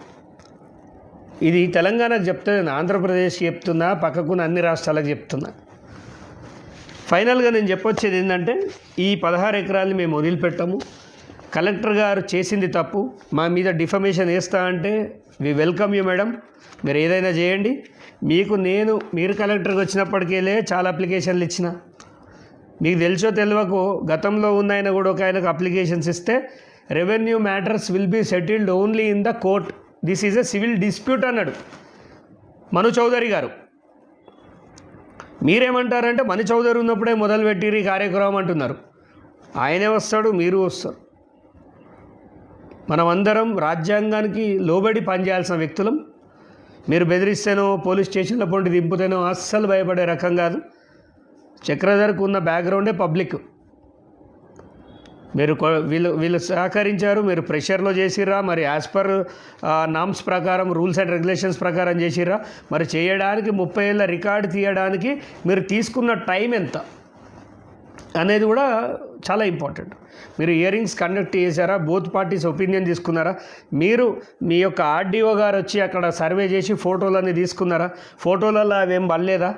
ఇది తెలంగాణకు చెప్తున్నా, ఆంధ్రప్రదేశ్కి చెప్తున్నా, పక్కకున్న అన్ని రాష్ట్రాలకు చెప్తున్నా. ఫైనల్గా నేను చెప్పొచ్చేది ఏంటంటే ఈ 16 ఎకరాలని మేము వదిలిపెట్టాము. కలెక్టర్ గారు చేసింది తప్పు, మా మీద డిఫమేషన్ వేస్తా అంటే వి వెల్కమ్ యూ మేడం, మీరు ఏదైనా చేయండి. మీరు కలెక్టర్కి వచ్చినప్పటికేలే చాలా అప్లికేషన్లు ఇచ్చిన. మీకు తెలుసో తెలియకో గతంలో ఉన్న ఆయన కూడా ఒక ఆయనకు అప్లికేషన్స్ ఇస్తే revenue matters will be settled only in the court, this is a civil dispute అన్నాడు మను చౌదరి గారు. మీరేమంటారంటే మను చౌదరి ఉన్నప్పుడే మొదలుపెట్టిరు ఈ కార్యక్రమం అంటున్నారు. ఆయనే వస్తాడు, మీరు వస్తారు. మనమందరం రాజ్యాంగానికి లోబడి పనిచేయాల్సిన వ్యక్తులం. మీరు బెదిరిస్తేనో పోలీస్ స్టేషన్ల పొంటి దింపుతేనో అస్సలు భయపడే రకం కాదు. చక్రధర్కు ఉన్న బ్యాక్గ్రౌండే పబ్లిక్. వీళ్ళు సహకరించారు, మీరు ప్రెషర్లో చేసిర్రా, మరి యాజ్ పర్ నామ్స్ ప్రకారం రూల్స్ అండ్ రెగ్యులేషన్స్ ప్రకారం చేసిర్రా, మరి చేయడానికి 30 ఏళ్ళ రికార్డు తీయడానికి మీరు తీసుకున్న టైం ఎంత అనేది కూడా చాలా ఇంపార్టెంట్. మీరు హియరింగ్స్ కండక్ట్ చేశారా, బోత్ పార్టీస్ ఒపీనియన్ తీసుకున్నారా, మీరు మీ యొక్క ఆర్డీఓ గారు వచ్చి అక్కడ సర్వే చేసి ఫోటోలన్నీ తీసుకున్నారా, ఫోటోలలో అవేం పడలేదా?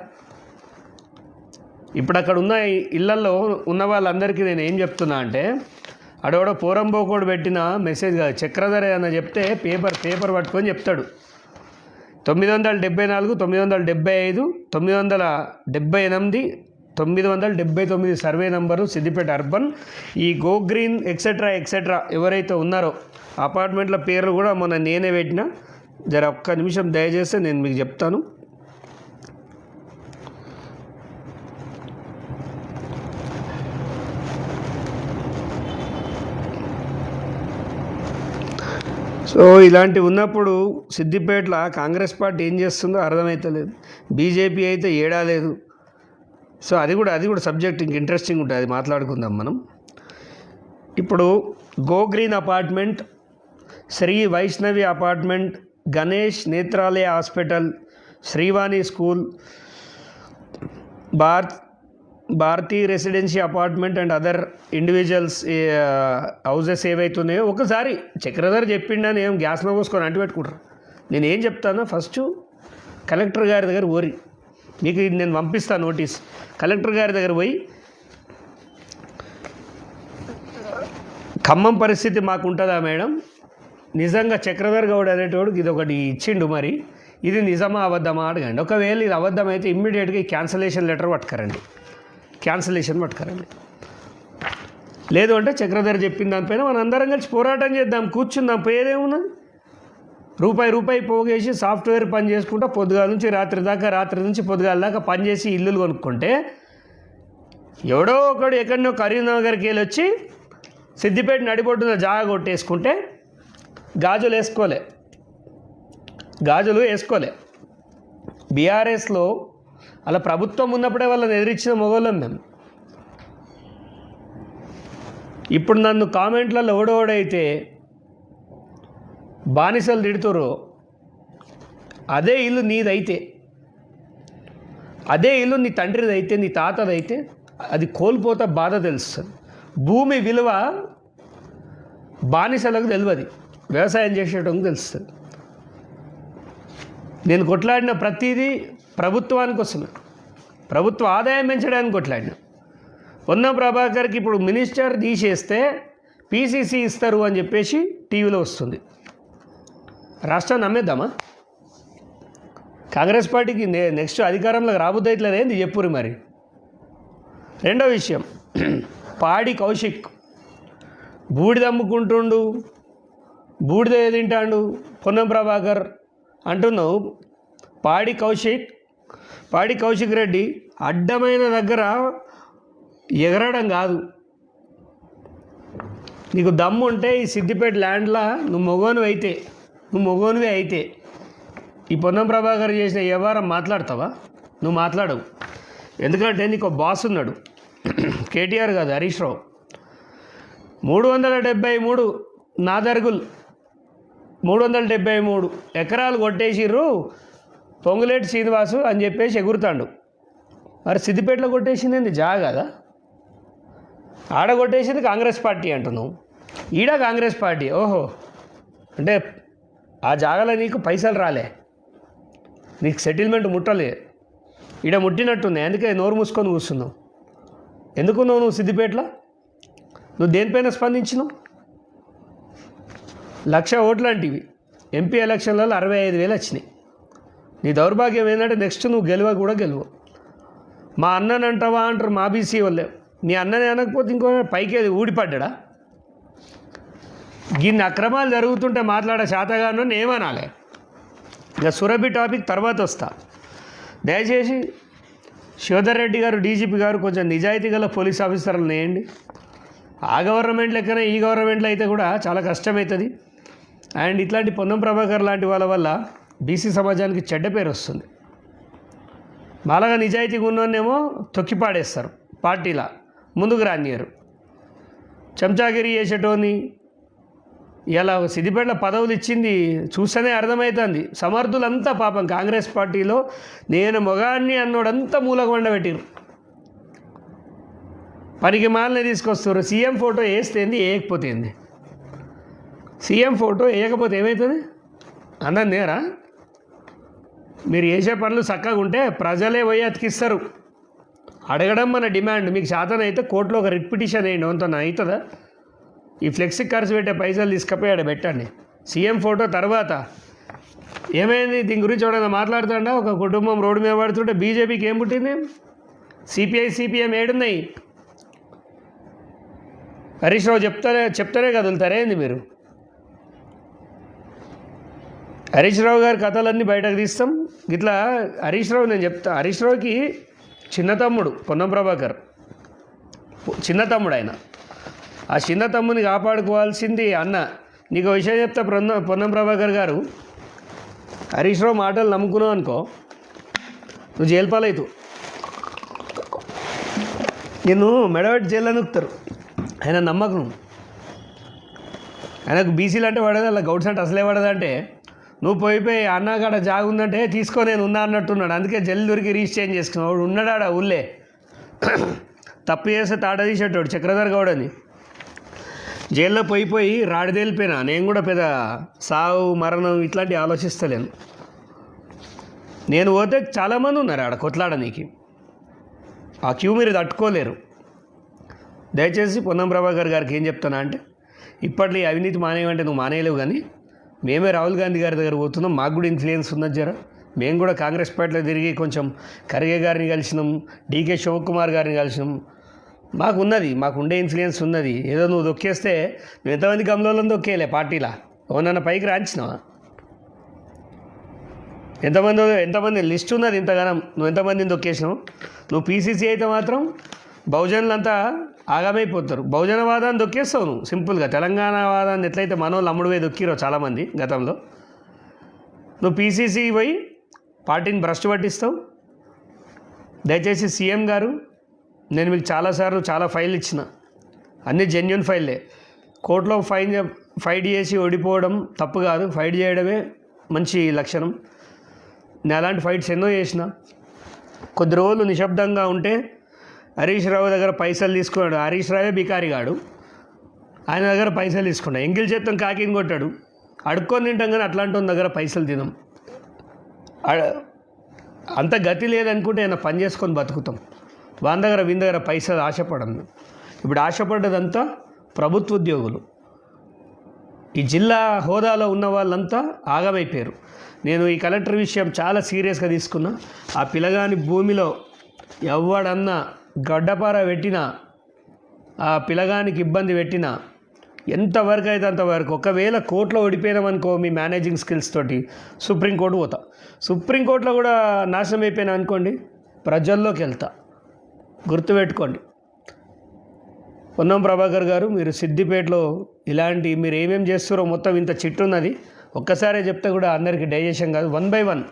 ఇప్పుడు అక్కడ ఉన్న ఇళ్లలో ఉన్న వాళ్ళందరికీ నేను ఏం చెప్తున్నా అంటే, అడవడో పోరంబోకోడు పెట్టిన మెసేజ్ కాదు, చక్రధర అని చెప్తే పేపర్ పట్టుకొని చెప్తాడు. 974, 975, 978, 979 సర్వే నంబరు సిద్దిపేట అర్బన్. ఈ గో గ్రీన్ ఎక్సెట్రా ఎవరైతే ఉన్నారో అపార్ట్మెంట్ల పేర్లు కూడా మొన్న నేనే పెట్టిన. జర ఒక్క నిమిషం దయచేస్తే నేను మీకు చెప్తాను. సో ఇలాంటివి ఉన్నప్పుడు సిద్దిపేటలో కాంగ్రెస్ పార్టీ ఏం చేస్తుందో అర్థమవుతలేదు. బీజేపీ అయితే ఏడాలేదు. సో అది కూడా సబ్జెక్ట్ ఇంక ఇంట్రెస్టింగ్ ఉంటుంది, అది మాట్లాడుకుందాం మనం. ఇప్పుడు Go Green apartment, Shri Vaishnavi apartment, Ganesh Netralaya hospital, Srivani school, Bharati residency apartment and other individuals houses ఏవైతున్నాయో ఒకసారి చక్రధర్ చెప్పిండని ఏం గ్యాస్లో పోసుకొని అంటిపెట్టుకుంటారు. నేను ఏం చెప్తానో ఫస్ట్ కలెక్టర్ గారి దగ్గర పోరి, మీకు నేను పంపిస్తాను నోటీస్. కలెక్టర్ గారి దగ్గర పోయి ఖమ్మం పరిస్థితి మాకు ఉంటుందా మేడం, నిజంగా చక్రధర్ గౌడ్ అనేటోడు ఇది ఒకటి ఇచ్చిండు, మరి ఇది నిజమా అబద్ధమా అడగండి. ఒకవేళ ఇది అబద్ధమైతే ఇమ్మీడియట్గా ఈ క్యాన్సలేషన్ లెటర్ పట్టుకరండి. లేదు అంటే చక్రధర్ చెప్పిన దానిపైన మనం అందరం కలిసి పోరాటం చేద్దాం, కూర్చుందాం, పోయేదేమున్నది. రూపాయి పోగేసి సాఫ్ట్వేర్ పని చేసుకుంటా పొద్దుగాల నుంచి రాత్రి నుంచి పొద్దుగాల దాకా పనిచేసి ఇల్లులు కొనుక్కుంటే ఎవడో ఒకడు ఎక్కడో కరీంనగర్కి వెళ్ళి వచ్చి సిద్దిపేట నడిబొడ్డున జాగా కొట్టేసుకుంటే గాజులు వేసుకోలే. బీఆర్ఎస్లో అలా ప్రభుత్వం ఉన్నప్పుడే వాళ్ళని ఎదిరించిన మొగోళ్ళం మేము. ఇప్పుడు నన్ను కామెంట్లలో ఓడైతే బానిసలు తిడుతురో అదే ఇల్లు నీదైతే, అదే ఇల్లు నీ తండ్రిదైతే, నీ తాతదైతే అది కోల్పోతా బాధ తెలుస్తుంది. భూమి విలువ బానిసలకు తెలియదు, వ్యవసాయం చేసేటోనికి తెలుస్తుంది. నేను కొట్లాడిన ప్రతిదీ ప్రభుత్వానికి వస్తుంది, ప్రభుత్వ ఆదాయం పెంచడానికి కొట్లాడిన. పొన్నం ప్రభాకర్కి ఇప్పుడు మినిస్టర్ తీసేస్తే పీసీసీ ఇస్తారు అని చెప్పేసి టీవీలో వస్తుంది. రాష్ట్రాన్ని నమ్మేద్దామా? కాంగ్రెస్ పార్టీకి నెక్స్ట్ అధికారంలోకి రాబోద్దు ఏంది చెప్పురు మరి. రెండో విషయం, పాడి కౌశిక్ బూడిద అమ్ముకుంటుండు, బూడిద తింటాడు పొన్నం ప్రభాకర్ అంటున్నావు. పాడి కౌశిక్ రెడ్డి అడ్డమైన దగ్గర ఎగరడం కాదు. నీకు దమ్ము ఉంటే ఈ సిద్దిపేట ల్యాండ్లో నువ్వు మొగోనివే అయితే ఈ పొన్నం ప్రభాకర్ చేసిన వ్యవహారం మాట్లాడతావా? నువ్వు మాట్లాడవు. ఎందుకంటే నీకు బాస్ ఉన్నాడు, కేటీఆర్ కాదు, హరీష్ రావు. 373 నాదర్గుల్ 373 ఎకరాలు కొట్టేసిర్రు పొంగులేటి శ్రీనివాసు అని చెప్పేసి ఎగురుతాడు. మరి సిద్దిపేటలో కొట్టేసింది జాగా కదా, ఆడ కొట్టేసింది కాంగ్రెస్ పార్టీ అంటున్నావు, ఈడ కాంగ్రెస్ పార్టీ. ఓహో, అంటే ఆ జాగాలో నీకు పైసలు రాలే, నీకు సెటిల్మెంట్ ముట్టలే, ఈడ ముట్టినట్టుంది. అందుకే నోరు మూసుకొని కూర్చున్నావు. ఎందుకు నువ్వు సిద్దిపేటలో నువ్వు దేనిపైన స్పందించినావు? 1,00,000 ఓట్లు అంటివి, ఎంపీ ఎలక్షన్లలో 65,000 వచ్చినాయి. నీ దౌర్భాగ్యం ఏంటంటే నెక్స్ట్ నువ్వు గెలువు. మా అన్నని అంటావా అంటారు మా బీసీ వాళ్ళే. నీ అన్నని అనకపోతే ఇంకో పైకి ఊడిపడ్డా. గిన్ని అక్రమాలు జరుగుతుంటే మాట్లాడే శాతగాను ఏమనాలి. ఇక సురభి టాపిక్ తర్వాత వస్తా. దయచేసి శివధర్ రెడ్డి గారు, డీజీపీ గారు కొంచెం నిజాయితీ గల పోలీస్ ఆఫీసర్లు నేయండి. ఆ గవర్నమెంట్ లెక్కనే ఈ గవర్నమెంట్లో అయితే కూడా చాలా కష్టమవుతుంది. అండ్ ఇట్లాంటి పొన్నం ప్రభాకర్ లాంటి వాళ్ళ వల్ల బీసీ సమాజానికి చెడ్డ పేరు వస్తుంది. మాలాగా నిజాయితీగా ఉన్నోన్నేమో తొక్కిపాడేస్తారు, పార్టీలా ముందుకు రానియరు. చెంచాగిరి చేసేటోని ఇలా సిద్దిపేటలో పదవులు ఇచ్చింది చూస్తేనే అర్థమవుతుంది. సమర్థులంతా పాపం కాంగ్రెస్ పార్టీలో నేను మొగాన్ని అన్నోడంతా మూలకు వండబెట్టిరు. పనికి మాలనే తీసుకొస్తారు. సీఎం ఫోటో వేస్తేంది, వేయకపోతేంది. సీఎం ఫోటో వేయకపోతే ఏమవుతుంది? అందరు నేరా? మీరు చేసే పనులు చక్కగా ఉంటే ప్రజలే పోయి అతికిస్తారు. అడగడం మన డిమాండ్. మీకు శాతనైతే కోర్టులో ఒక రిట్ పిటిషన్ వేయండి, అంత అవుతుందా? ఈ ఫ్లెక్సీ ఖర్చు పెట్టే పైసలు తీసుకపోయి ఆడ పెట్టండి. సీఎం ఫోటో తర్వాత ఏమైంది? దీని గురించి ఎవడైనా మాట్లాడుతుండా? ఒక కుటుంబం రోడ్డు మీద పడుతుంటే బీజేపీకి ఏం పుట్టింది? సిపిఐ సిపిఎం ఏడున్నాయి? హరీష్ రావు చెప్తారే కదులుతారేంది మీరు? హరీష్ రావు గారి కథలన్నీ బయటకు తీస్తాం. ఇట్లా హరీష్ రావు నేను చెప్తా. హరీష్ రావుకి చిన్న తమ్ముడు పొన్నం ప్రభాకర్, చిన్న తమ్ముడు ఆయన. ఆ చిన్న తమ్ముని కాపాడుకోవాల్సింది అన్న. నీకు విషయం చెప్తా. పొన్నం ప్రభాకర్ గారు, హరీష్ రావు మాటలు నమ్ముకున్నావు అనుకో, నువ్వు జైలు పాలవుతావు. నిన్ను మెడబెట్టి జైల్లో నొక్కుతారు. ఆయన నమ్మకం. ఆయనకు బీసీలు అంటే పడదు, అలా గౌడ్స్ అంటే అసలే పడదంటే నువ్వు పోయిపోయి అన్నగాడ జాగు ఉందంటే తీసుకో నేను ఉన్నా అన్నట్టున్నాడు. అందుకే జల్లి దొరికి రీచేంజ్ చేసుకున్నావు. ఉన్నాడా ఊళ్ళే తప్పు చేస్తే తాట తీసేటోడు చక్రధర్ గౌడ్ అని. జైల్లో పోయిపోయి రాడిదేలిపోయినా. నేను కూడా పెద్ద సావు మరణం ఇట్లాంటివి ఆలోచిస్తలేను. నేను పోతే చాలామంది ఉన్నారు ఆడ కొట్లాడనీకి. ఆ క్యూ మీరు తట్టుకోలేరు. దయచేసి పొన్నం ప్రభాకర్ గారికి ఏం చెప్తున్నా అంటే, ఇప్పట్లో ఈ అవినీతి మానేయమంటే నువ్వు మానేయలేవు, కానీ మేమే రాహుల్ గాంధీ గారి దగ్గర పోతున్నాం. మాకు కూడా ఇన్ఫ్లుయెన్స్ ఉన్నది జర. మేము కూడా కాంగ్రెస్ పార్టీలో తిరిగి కొంచెం ఖర్గే గారిని కలిసినాం, డీకే శివకుమార్ గారిని కలిసినాం. మాకు ఉండే ఇన్ఫ్లుయెన్స్ ఉన్నది. ఏదో నువ్వు దొక్కేస్తే నువ్వు ఎంతమంది గమలంలో దొక్కేయలే పార్టీలా? ఏమన్నా పైకి రాంచినావా? ఎంతమంది లిస్ట్ ఉన్నది ఇంతగానం. నువ్వు ఎంతమందిని దొక్కేసినావు? నువ్వు పీసీసీ అయితే మాత్రం బహుజనులంతా ఆగమైపోతారు. బహుజనవాదాన్ని దొక్కేస్తావు నువ్వు సింపుల్గా. తెలంగాణ వాదాన్ని ఎట్లయితే మనోళ్ళు అమ్ముడువే దొక్కిరో చాలామంది గతంలో, నువ్వు పీసీసీ పోయి పార్టీని భ్రష్టు పట్టిస్తావు. దయచేసి సీఎం గారు, నేను మీకు చాలాసార్లు చాలా ఫైల్ ఇచ్చిన, అన్నీ జెన్యున్ ఫైల్లే. కోర్టులో ఫైట్ చేసి ఓడిపోవడం తప్పు కాదు, ఫైట్ చేయడమే మంచి లక్షణం. నేను అలాంటి ఫైట్స్ ఎన్నో చేసిన. కొద్ది రోజులు నిశ్శబ్దంగా ఉంటే హరీష్ రావు దగ్గర పైసలు తీసుకున్నాడు. హరీష్ రావే బికారిగాడు, ఆయన దగ్గర పైసలు తీసుకున్నాడు. ఎంగిల్ చేత్తం కాకిని కొట్టాడు. అడుక్కొని తింటాం కానీ అట్లాంటి వాళ్ళ దగ్గర పైసలు తినం. అంత గతి లేదనుకుంటే ఆయన పని చేసుకొని బతుకుతాం. వీని దగ్గర పైసలు ఆశపడను. ఇప్పుడు ఆశపడ్డదంతా ప్రభుత్వ ఉద్యోగులు. ఈ జిల్లా హోదాలో ఉన్న వాళ్ళంతా ఆగమైపోయారు. నేను ఈ కలెక్టర్ విషయం చాలా సీరియస్గా తీసుకున్నా. ఆ పిల్లగాని భూమిలో ఎవడన్నా గడ్డపార పెట్టినా, ఆ పిల్లగానికి ఇబ్బంది పెట్టినా, ఎంతవరకు అయితే అంతవరకు. ఒకవేళ కోర్టులో ఓడిపోయినామనుకో మీ మేనేజింగ్ స్కిల్స్ తోటి సుప్రీంకోర్టు పోతా. సుప్రీంకోర్టులో కూడా నాశనం అయిపోయినా అనుకోండి, ప్రజల్లోకి వెళ్తా. గుర్తుపెట్టుకోండి. పొన్నం ప్రభాకర్ గారు, మీరు సిద్దిపేటలో ఇలాంటి మీరు ఏమేమి చేస్తారో మొత్తం ఇంత చిట్టు ఉన్నది. ఒక్కసారే చెప్తే కూడా అందరికీ డైజెషన్ కాదు. 1 by 1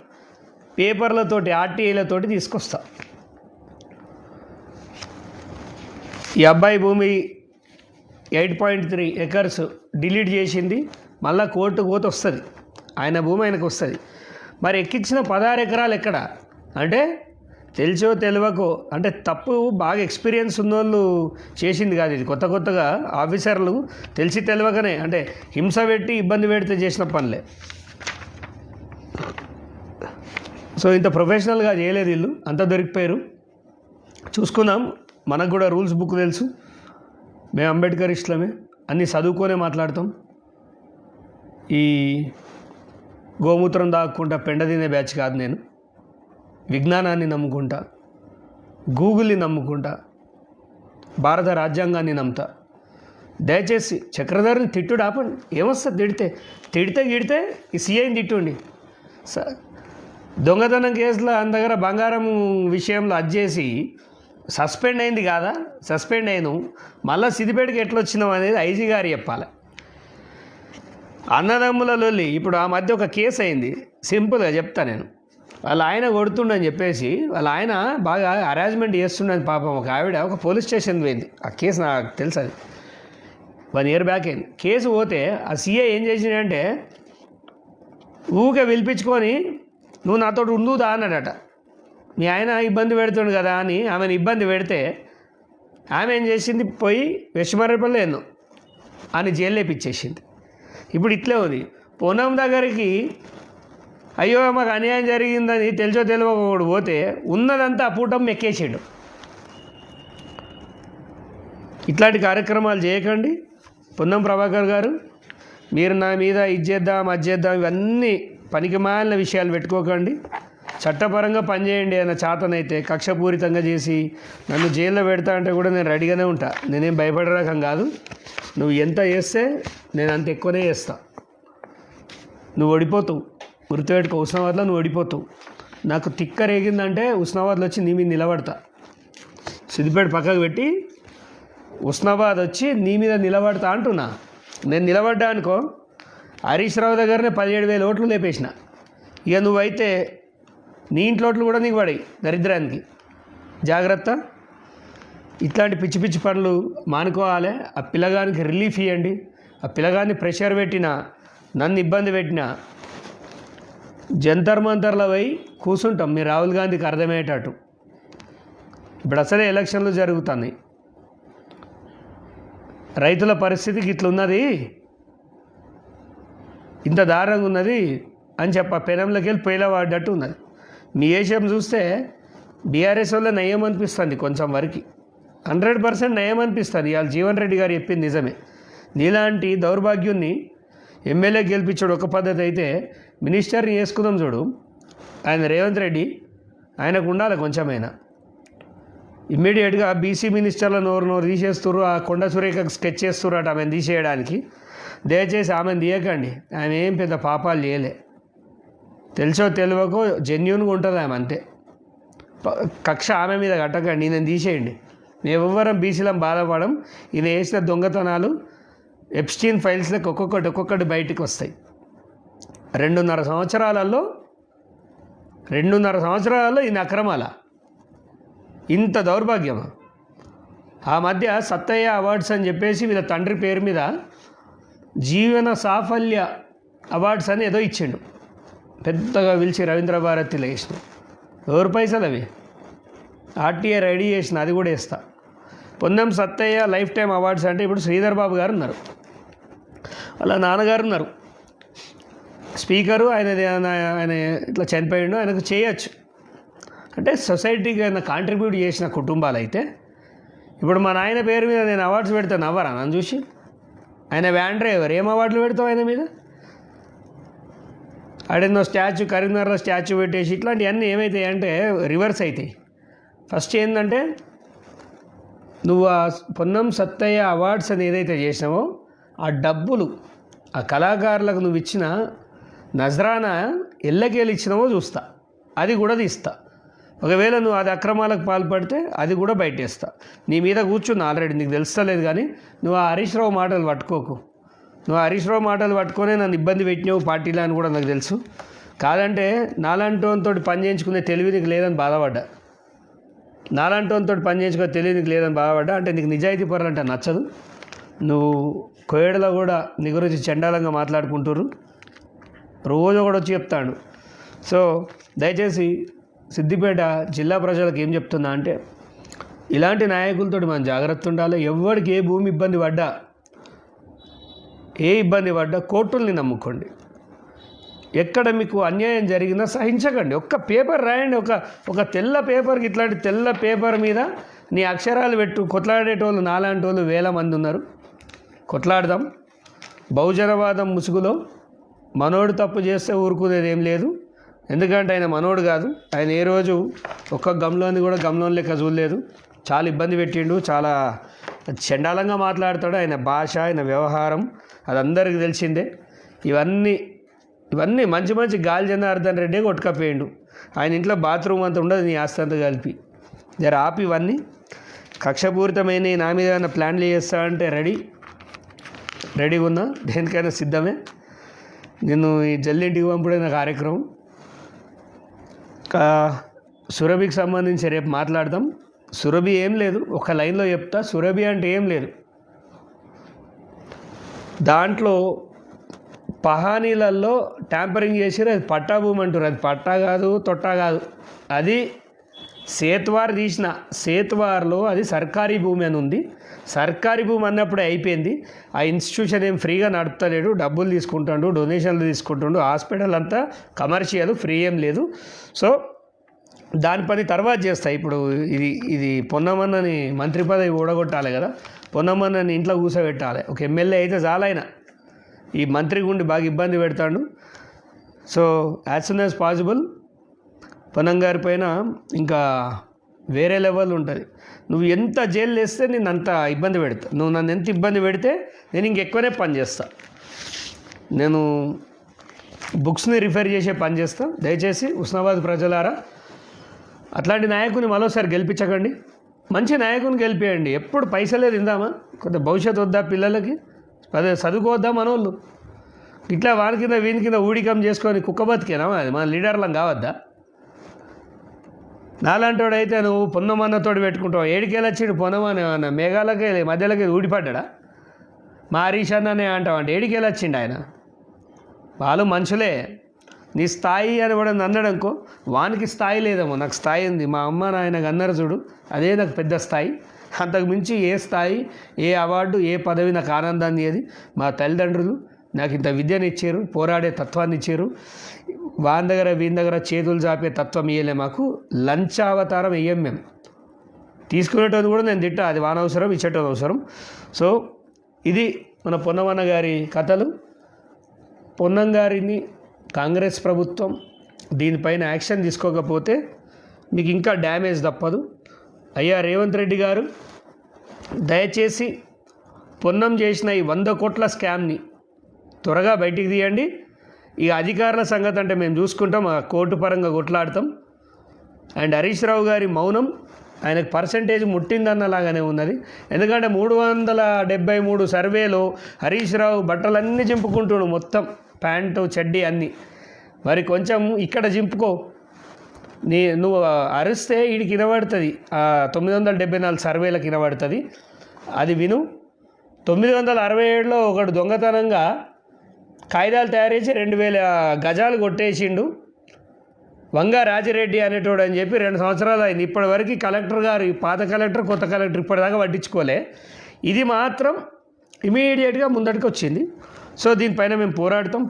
పేపర్లతోటి ఆర్టీఐలతోటి తీసుకొస్తా. ఈ అబ్బాయి భూమి 8.3 acres డిలీట్ చేసింది. మళ్ళీ కోర్టుకు పోతే వస్తుంది, ఆయన భూమి ఆయనకు వస్తుంది. మరి ఎక్కించిన 16 ఎకరాలు ఎక్కడ అంటే తెలిసో తెలియకో, అంటే తప్పు బాగా ఎక్స్పీరియన్స్ ఉన్నోళ్ళు చేసింది కాదు ఇది. కొత్తగా ఆఫీసర్లు తెలిసి తెలియకనే, అంటే హింస పెట్టి ఇబ్బంది పెడితే చేసిన పనులే. సో ఇంత ప్రొఫెషనల్గా చేయలేదు వీళ్ళు, అంతా దొరికిపోయారు. చూసుకుందాం. మనకు కూడా రూల్స్ బుక్ తెలుసు. మేము అంబేద్కరిస్టులమే, అన్నీ చదువుకొనే మాట్లాడతాం. ఈ గోమూత్రం దాక్కుంటా పెండ తినే బ్యాచ్ కాదు నేను. విజ్ఞానాన్ని నమ్ముకుంటా, గూగుల్ని నమ్ముకుంటా, భారత రాజ్యాంగాన్ని నమ్ముతా. దయచేసి చక్రధర్ని తిట్టుడు ఆపండి. ఏమొస్తుంది తిడితే గిడితే ఈ సిఐని తిట్టుండి. దొంగతనం కేసులో ఆయన దగ్గర బంగారం విషయంలో అజ్జేసి సస్పెండ్ అయింది కాదా, సస్పెండ్ అయ్యాను. మళ్ళీ సిద్దిపేటకి ఎట్లా వచ్చినాం అనేది ఐజీ గారు చెప్పాలి. అన్నదమ్ముల లొల్లి ఇప్పుడు ఆ మధ్య ఒక కేసు అయింది. సింపుల్గా చెప్తా నేను. వాళ్ళ ఆయన కొడుతుండని చెప్పేసి వాళ్ళ ఆయన బాగా అరేంజ్మెంట్ చేస్తుండని పాపం ఒక ఆవిడ ఒక పోలీస్ స్టేషన్ పోయింది. ఆ కేసు నాకు తెలుసు, అది 1 year బ్యాక్ అయింది. కేసు పోతే ఆ సీఐ ఏం చేసిందంటే ఊకే పిలిపించుకొని నువ్వు నాతో ఉందుదా అన్నాడట. మీ ఆయన ఇబ్బంది పెడుతుండు కదా అని ఆమెను ఇబ్బంది పెడితే ఆమె ఏం చేసింది, పోయి వెశ్మరపల్లి ఎన్నో అని జైలు లేపిచ్చేసింది. ఇప్పుడు ఇట్లే ఉంది. పొన్నం దగ్గరికి అయ్యో మాకు అన్యాయం జరిగిందని తెలిసో తెలియకూడదు పోతే ఉన్నదంతా అపూటం ఎక్కేసాడు. ఇట్లాంటి కార్యక్రమాలు చేయకండి. పొన్నం ప్రభాకర్ గారు, మీరు నా మీద ఇది చేద్దాం అది చేద్దాం ఇవన్నీ పనికిమాలిన విషయాలు పెట్టుకోకండి. చట్టపరంగా పనిచేయండి. అన్న చేతనైతే కక్షపూరితంగా చేసి నన్ను జైల్లో పెడతా అంటే కూడా నేను రెడీగానే ఉంటా. నేనేం భయపడే రకం కాదు. నువ్వు ఎంత చేస్తే నేను అంత ఎక్కువనే చేస్తా. నువ్వు ఓడిపోతావు, గుర్తుపెట్టుకో. ఉస్నాబాద్లో నువ్వు ఓడిపోతావు. నాకు తిక్క రేగిందంటే ఉస్నాబాద్లో వచ్చి నీ మీద నిలబడతా. సిద్దిపేట పక్కకు పెట్టి ఉస్నాబాద్ వచ్చి నీ మీద నిలబడతా అంటున్నా. నేను నిలబడ్డా అనుకో, హరీష్ రావు దగ్గరనే 17,000 ఓట్లు లేపేసిన. ఇక నువ్వైతే నీ ఇంట్లో ఓట్లు కూడా నీకు పడాయి దరిద్రానికి. జాగ్రత్త. ఇట్లాంటి పిచ్చి పిచ్చి పనులు మానుకోవాలి. ఆ పిల్లగానికి రిలీఫ్ ఇవ్వండి. ఆ పిల్లగాన్ని ప్రెషర్ పెట్టినా, నన్ను ఇబ్బంది పెట్టినా జంతర్ మంతర్లో పోయి కూర్చుంటాం. మీరు రాహుల్ గాంధీకి అర్థమయ్యేటట్టు. ఇప్పుడు అసలే ఎలక్షన్లు జరుగుతున్నాయి. రైతుల పరిస్థితికి ఇట్లున్నది, ఇంత దారుణంగా ఉన్నది అని పెనంలోకి వెళ్ళి పొయ్యిలో పడ్డట్టు ఉన్నది. మీ ఏషియం చూస్తే బీఆర్ఎస్ వల్ల నయం అనిపిస్తుంది. కొంచెం వరకు 100% నయం అనిపిస్తుంది. ఇవాళ జీవన్ రెడ్డి గారు చెప్పింది నిజమే. నీలాంటి దౌర్భాగ్యున్ని ఎమ్మెల్యే గెలిపించాడు ఒక పద్ధతి అయితే, మినిస్టర్ని చేసుకుందాం చూడు. ఆయన రేవంత్ రెడ్డి, ఆయనకు ఉండాలి కొంచెమైనా. ఇమ్మీడియట్గా బీసీ మినిస్టర్ల నోరు తీసేస్తున్నారు. ఆ కొండ సురేఖకు స్కెచ్ చేస్తున్నారు అట ఆమెను తీసేయడానికి. దయచేసి ఆమెను తీయకండి. ఆమె ఏం పెద్ద పాపాలు చేయలే. తెలుసో తెలియకో జెన్యున్గా ఉంటుంది ఆమె, అంతే. కక్ష ఆమె మీద కట్టకండి. నేను తీసేయండి. మేము ఎవ్వరం బీసీలం బాధపడం. ఈయన వేసిన దొంగతనాలు ఎప్స్టీన్ ఫైల్స్లకు ఒక్కొక్కటి బయటికి వస్తాయి. 2.5 సంవత్సరాలలో ఈయన అక్రమాల ఇంత దౌర్భాగ్యమా? ఆ మధ్య సత్తయ్య అవార్డ్స్ అని చెప్పేసి వీళ్ళ తండ్రి పేరు మీద జీవన సాఫల్య అవార్డ్స్ అని ఏదో ఇచ్చిండు. పెద్దగా పిలిచి రవీంద్ర భారతిలో వేసిన. ఎవరి పైసలు అవి? ఆర్టీఏ రెడీ చేసిన, అది కూడా వేస్తా. Ponnam Sattaiah life time awards అంటే ఇప్పుడు శ్రీధర్ బాబు గారు ఉన్నారు, వాళ్ళ నాన్నగారు ఉన్నారు స్పీకరు, ఆయన ఇట్లా చనిపోయిండు, ఆయనకు చేయొచ్చు. అంటే సొసైటీకి ఆయన కాంట్రిబ్యూట్ చేసిన కుటుంబాలు అయితే, ఇప్పుడు మా నాయన పేరు మీద నేను అవార్డ్స్ పెడతాను, నవ్వరా నన్ను చూసి? ఆయన వ్యాన్ డ్రైవర్, ఏం అవార్డులు పెడతావు ఆయన మీద? ఆడేందో స్టాచ్యూ, కరీంనగర్లో స్టాచ్యూ పెట్టేసి ఇట్లాంటివన్నీ ఏమవుతాయి అంటే రివర్స్ అవుతాయి. ఫస్ట్ ఏంటంటే నువ్వు ఆ పొన్నం సత్తయ్య అవార్డ్స్ అని ఏదైతే చేసినావో ఆ డబ్బులు ఆ కళాకారులకు నువ్వు ఇచ్చిన నజరానా ఎల్లకేళ్ళు ఇచ్చినావో చూస్తా, అది కూడా తీస్తా. ఒకవేళ నువ్వు అది అక్రమాలకు పాల్పడితే అది కూడా బయటేస్తా. నీ మీద కూర్చున్నా ఆల్రెడీ, నీకు తెలుస్తలేదు. కానీ నువ్వు ఆ హరీష్ రావు మాటలు పట్టుకోకు. నువ్వు హరీష్ రావు మాటలు పట్టుకొని నన్ను ఇబ్బంది పెట్టినావు పార్టీలో అని కూడా నాకు తెలుసు. కాదంటే నాలాంటితో పని చేయించుకునే తెలివి నీకు లేదని బాధపడ్డా. నాలాంటితో పని చేయించుకునే తెలివి నీకు లేదని బాధపడ్డా. అంటే నీకు నిజాయితీ పరులు అంటే నచ్చదు. నువ్వు కోయడలో కూడా నీ గురించి చండాలంగా మాట్లాడుకుంటారు, రోజు కూడా వచ్చి చెప్తాడు. సో దయచేసి సిద్దిపేట జిల్లా ప్రజలకు ఏం చెప్తున్నా అంటే, ఇలాంటి నాయకులతో మనం జాగ్రత్త ఉండాలి. ఎవరికి ఏ భూమి ఇబ్బంది పడ్డా, ఏ ఇబ్బంది పడ్డా కోర్టుల్ని నమ్ముకోండి. ఎక్కడ మీకు అన్యాయం జరిగినా సహించకండి. ఒక్క పేపర్ రాయండి, ఒక తెల్ల పేపర్కి, ఇట్లాంటి తెల్ల పేపర్ మీద నీ అక్షరాలు పెట్టు. కొట్లాడేటోళ్ళు నాలాంటి వాళ్ళు వేల మంది ఉన్నారు. కొట్లాడదాం. బహుజనవాదం ముసుగులో మనోడు తప్పు చేస్తే ఊరుకునేది ఏం లేదు. ఎందుకంటే ఆయన మనోడు కాదు. ఆయన ఏ రోజు ఒక్క గమ్లోని కూడా గమ్లోని లెక్క చూడలేదు. చాలా ఇబ్బంది పెట్టిండు, చాలా చండాలంగా మాట్లాడతాడు. ఆయన భాష, ఆయన వ్యవహారం అది అందరికీ తెలిసిందే. ఇవన్నీ మంచి గాలి జనార్దన్ రెడ్డి కొట్టుకపోయిండు. ఆయన ఇంట్లో బాత్రూమ్ అంతా ఉండదు, నీ ఆస్తి అంతా కలిపి. జర ఆపి ఇవన్నీ కక్షపూరితమైన నా మీద ఏమైనా ప్లాన్లు చేస్తా అంటే రెడీగా ఉన్నా, దేనికైనా సిద్ధమే. నేను ఈ జల్లింటికి పంపుడైన కార్యక్రమం సురభికి సంబంధించి రేపు మాట్లాడదాం. సురభి ఏం లేదు, ఒక లైన్లో చెప్తా. సురభి అంటే ఏం లేదు, దాంట్లో పహానీలలో ట్యాంపరింగ్ చేసిరు. అది పట్టా భూమి అంటారు. అది పట్టా కాదు, తొట్టా కాదు. అది సేత్వార్ తీసిన, సేత్వార్లో అది సర్కారీ భూమి అని ఉంది. సర్కారీ భూమి అన్నప్పుడే అయిపోయింది. ఆ ఇన్స్టిట్యూషన్ ఏం ఫ్రీగా నడుపుతలేడు, డబ్బులు తీసుకుంటాడు, డొనేషన్లు తీసుకుంటాడు. హాస్పిటల్ అంతా కమర్షియల్, ఫ్రీ ఏం లేదు. సో దాని పని తర్వాత చేస్తాయి. ఇప్పుడు ఇది పొన్నమన్నని మంత్రి పదవి ఓడగొట్టాలి కదా, పొన్నమన్నని ఇంట్లో కూర్చోబెట్టాలి. ఒక ఎమ్మెల్యే అయితే చాలైనా ఈ మంత్రి గుండి బాగా ఇబ్బంది పెడతాడు. So as soon as possible Ponnam గారి పైన ఇంకా వేరే లెవెల్ ఉంటుంది. నువ్వు ఎంత జైలు వేస్తే నేను అంత ఇబ్బంది పెడతా. నువ్వు నన్ను ఎంత ఇబ్బంది పెడితే నేను ఇంకెక్కువనే పని చేస్తా. నేను బుక్స్ని రిఫర్ చేసే పని చేస్తా. దయచేసి హుస్నాబాద్ ప్రజలారా, అట్లాంటి నాయకుని మరోసారి గెలిపించకండి. మంచి నాయకుని గెలిపేయండి. ఎప్పుడు పైసలే తిందామా? కొంత భవిష్యత్తు వద్దా పిల్లలకి? అదే చదువుకోవద్దా మనోళ్ళు? ఇట్లా వాని కింద వీని కింద ఊడికం చేసుకొని కుక్క బతికేనా? అది మన లీడర్లం కావద్దా? నాలాంటి వాడు అయితే నువ్వు పొన్నమన్నతోడు పెట్టుకుంటావు. ఏడికెళ్ళొచ్చిండు పొన్నమన్న? మేఘాలకి మధ్యలోకి ఊడిపడ్డా? మా హరీష్ అన్ననే అంటావు అంటే ఏడికెళ్ళొచ్చిండు ఆయన? వాళ్ళు మనుషులే. నీ స్థాయి అని కూడా అన్నాడనుకో, వానికి స్థాయి లేదేమో, నాకు స్థాయి ఉంది. మా అమ్మ నాయనకు అన్నారు చూడు, అదే నాకు పెద్ద స్థాయి. అంతకు మించి ఏ స్థాయి, ఏ అవార్డు, ఏ పదవి నాకు ఆనందాన్ని ఏది. మా తల్లిదండ్రులు నాకు ఇంత విద్యను ఇచ్చారు, పోరాడే తత్వాన్ని ఇచ్చారు. వాని దగ్గర వీని దగ్గర చేతులు చాపే తత్వం ఇయ్యలే మాకు. లంచావతారం వెయ్యం మేము. తీసుకునేటోది కూడా నేను తిట్టా, అది వాన అవసరం, ఇచ్చేటోది అవసరం. సో ఇది మన పొన్నమన్న గారి కథలు. పొన్నం గారిని కాంగ్రెస్ ప్రభుత్వం దీనిపైన యాక్షన్ తీసుకోకపోతే మీకు ఇంకా డ్యామేజ్ తప్పదు. అయ్యా రేవంత్ రెడ్డి గారు, దయచేసి పొన్నం చేసిన ఈ 100 కోట్ల స్కామ్ని త్వరగా బయటికి తీయండి. ఈ అధికారుల సంగతి అంటే మేము చూసుకుంటాం, కోర్టు పరంగా కొట్లాడతాం. అండ్ హరీష్ రావు గారి మౌనం ఆయనకు పర్సంటేజ్ ముట్టిందన్నలాగానే ఉన్నది. ఎందుకంటే 373 సర్వేలో హరీష్ రావు బట్టలన్నీ చింపుకుంటున్నాడు, మొత్తం ప్యాంటు చెడ్డీ అన్నీ. మరి కొంచెం ఇక్కడ చింపుకో. నువ్వు అరిస్తే వీడికి వినబడుతుంది. 974 సర్వేలకు వినబడుతుంది, అది విను. 967లో ఒకడు దొంగతనంగా కాగితాలు తయారు చేసి 2000 గజాలు కొట్టేసిండు. వంగ రాజిరెడ్డి అనేటోడు అని చెప్పి 2 సంవత్సరాలు అయింది. ఇప్పటివరకు కలెక్టర్ గారు, పాత కలెక్టర్, కొత్త కలెక్టర్ ఇప్పటిదాకా పట్టించుకోలే. ఇది మాత్రం ఇమీడియట్గా ముందటికి వచ్చింది. సో దీనిపైన మేము పోరాడతాం.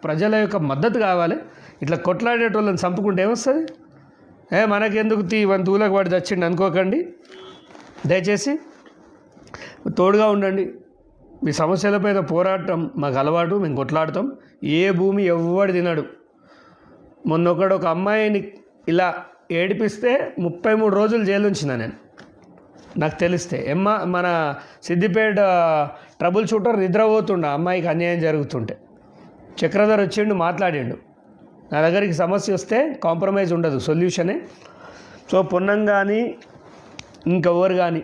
ప్రజల యొక్క మద్దతు కావాలి. ఇట్లా కొట్లాడేటోళ్ళని చంపుకుంటే ఏమొస్తుంది? మనకెందుకు వన్ దూలకు పడి తెచ్చిండి అనుకోకండి. దయచేసి తోడుగా ఉండండి. మీ సమస్యలపైన పోరాటం మాకు అలవాటు, మేము కొట్లాడతాం. ఏ భూమి ఎవ్వడు తినడు. మొన్నొకడు ఒక అమ్మాయిని ఇలా ఏడిపిస్తే 33 రోజులు జైలు ఉంచిన నేను, నాకు తెలిస్తే. మన సిద్దిపేట ట్రబుల్ షూటర్ నిద్రపోతుండ అమ్మాయికి అన్యాయం జరుగుతుంటే చక్రధర్ వచ్చిండు, మాట్లాడిండు. నా దగ్గరికి సమస్య వస్తే కాంప్రమైజ్ ఉండదు, సొల్యూషనే. సో పొన్నం కానీ ఇంకెవరు కానీ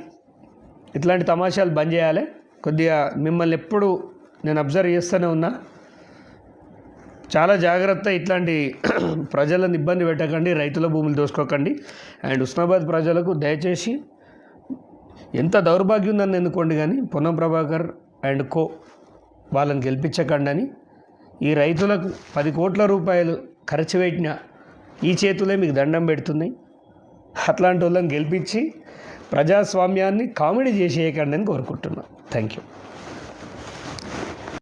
ఇట్లాంటి తమాషాలు బంద్ చేయాలి. కొద్దిగా మిమ్మల్ని ఎప్పుడు నేను అబ్జర్వ్ చేస్తూనే ఉన్నా. చాలా జాగ్రత్త. ఇట్లాంటి ప్రజలను ఇబ్బంది పెట్టకండి, రైతుల భూములు దోసుకోకండి. అండ్ ఉస్నాబాద్ ప్రజలకు దయచేసి ఎంత దౌర్భాగ్యం ఉందని ఎన్నుకోండి, కానీ పొన్నం ప్రభాకర్ అండ్ కో వాళ్ళని గెలిపించకండి అని. ఈ రైతులకు 10 కోట్ల రూపాయలు ఖర్చు పెట్టిన ఈ చేతులే మీకు దండం పెడుతున్నాయి. అట్లాంటి వాళ్ళని గెలిపించి ప్రజాస్వామ్యాన్ని కామెడీ చేసేయకండి అని కోరుకుంటున్నాను. Thank you.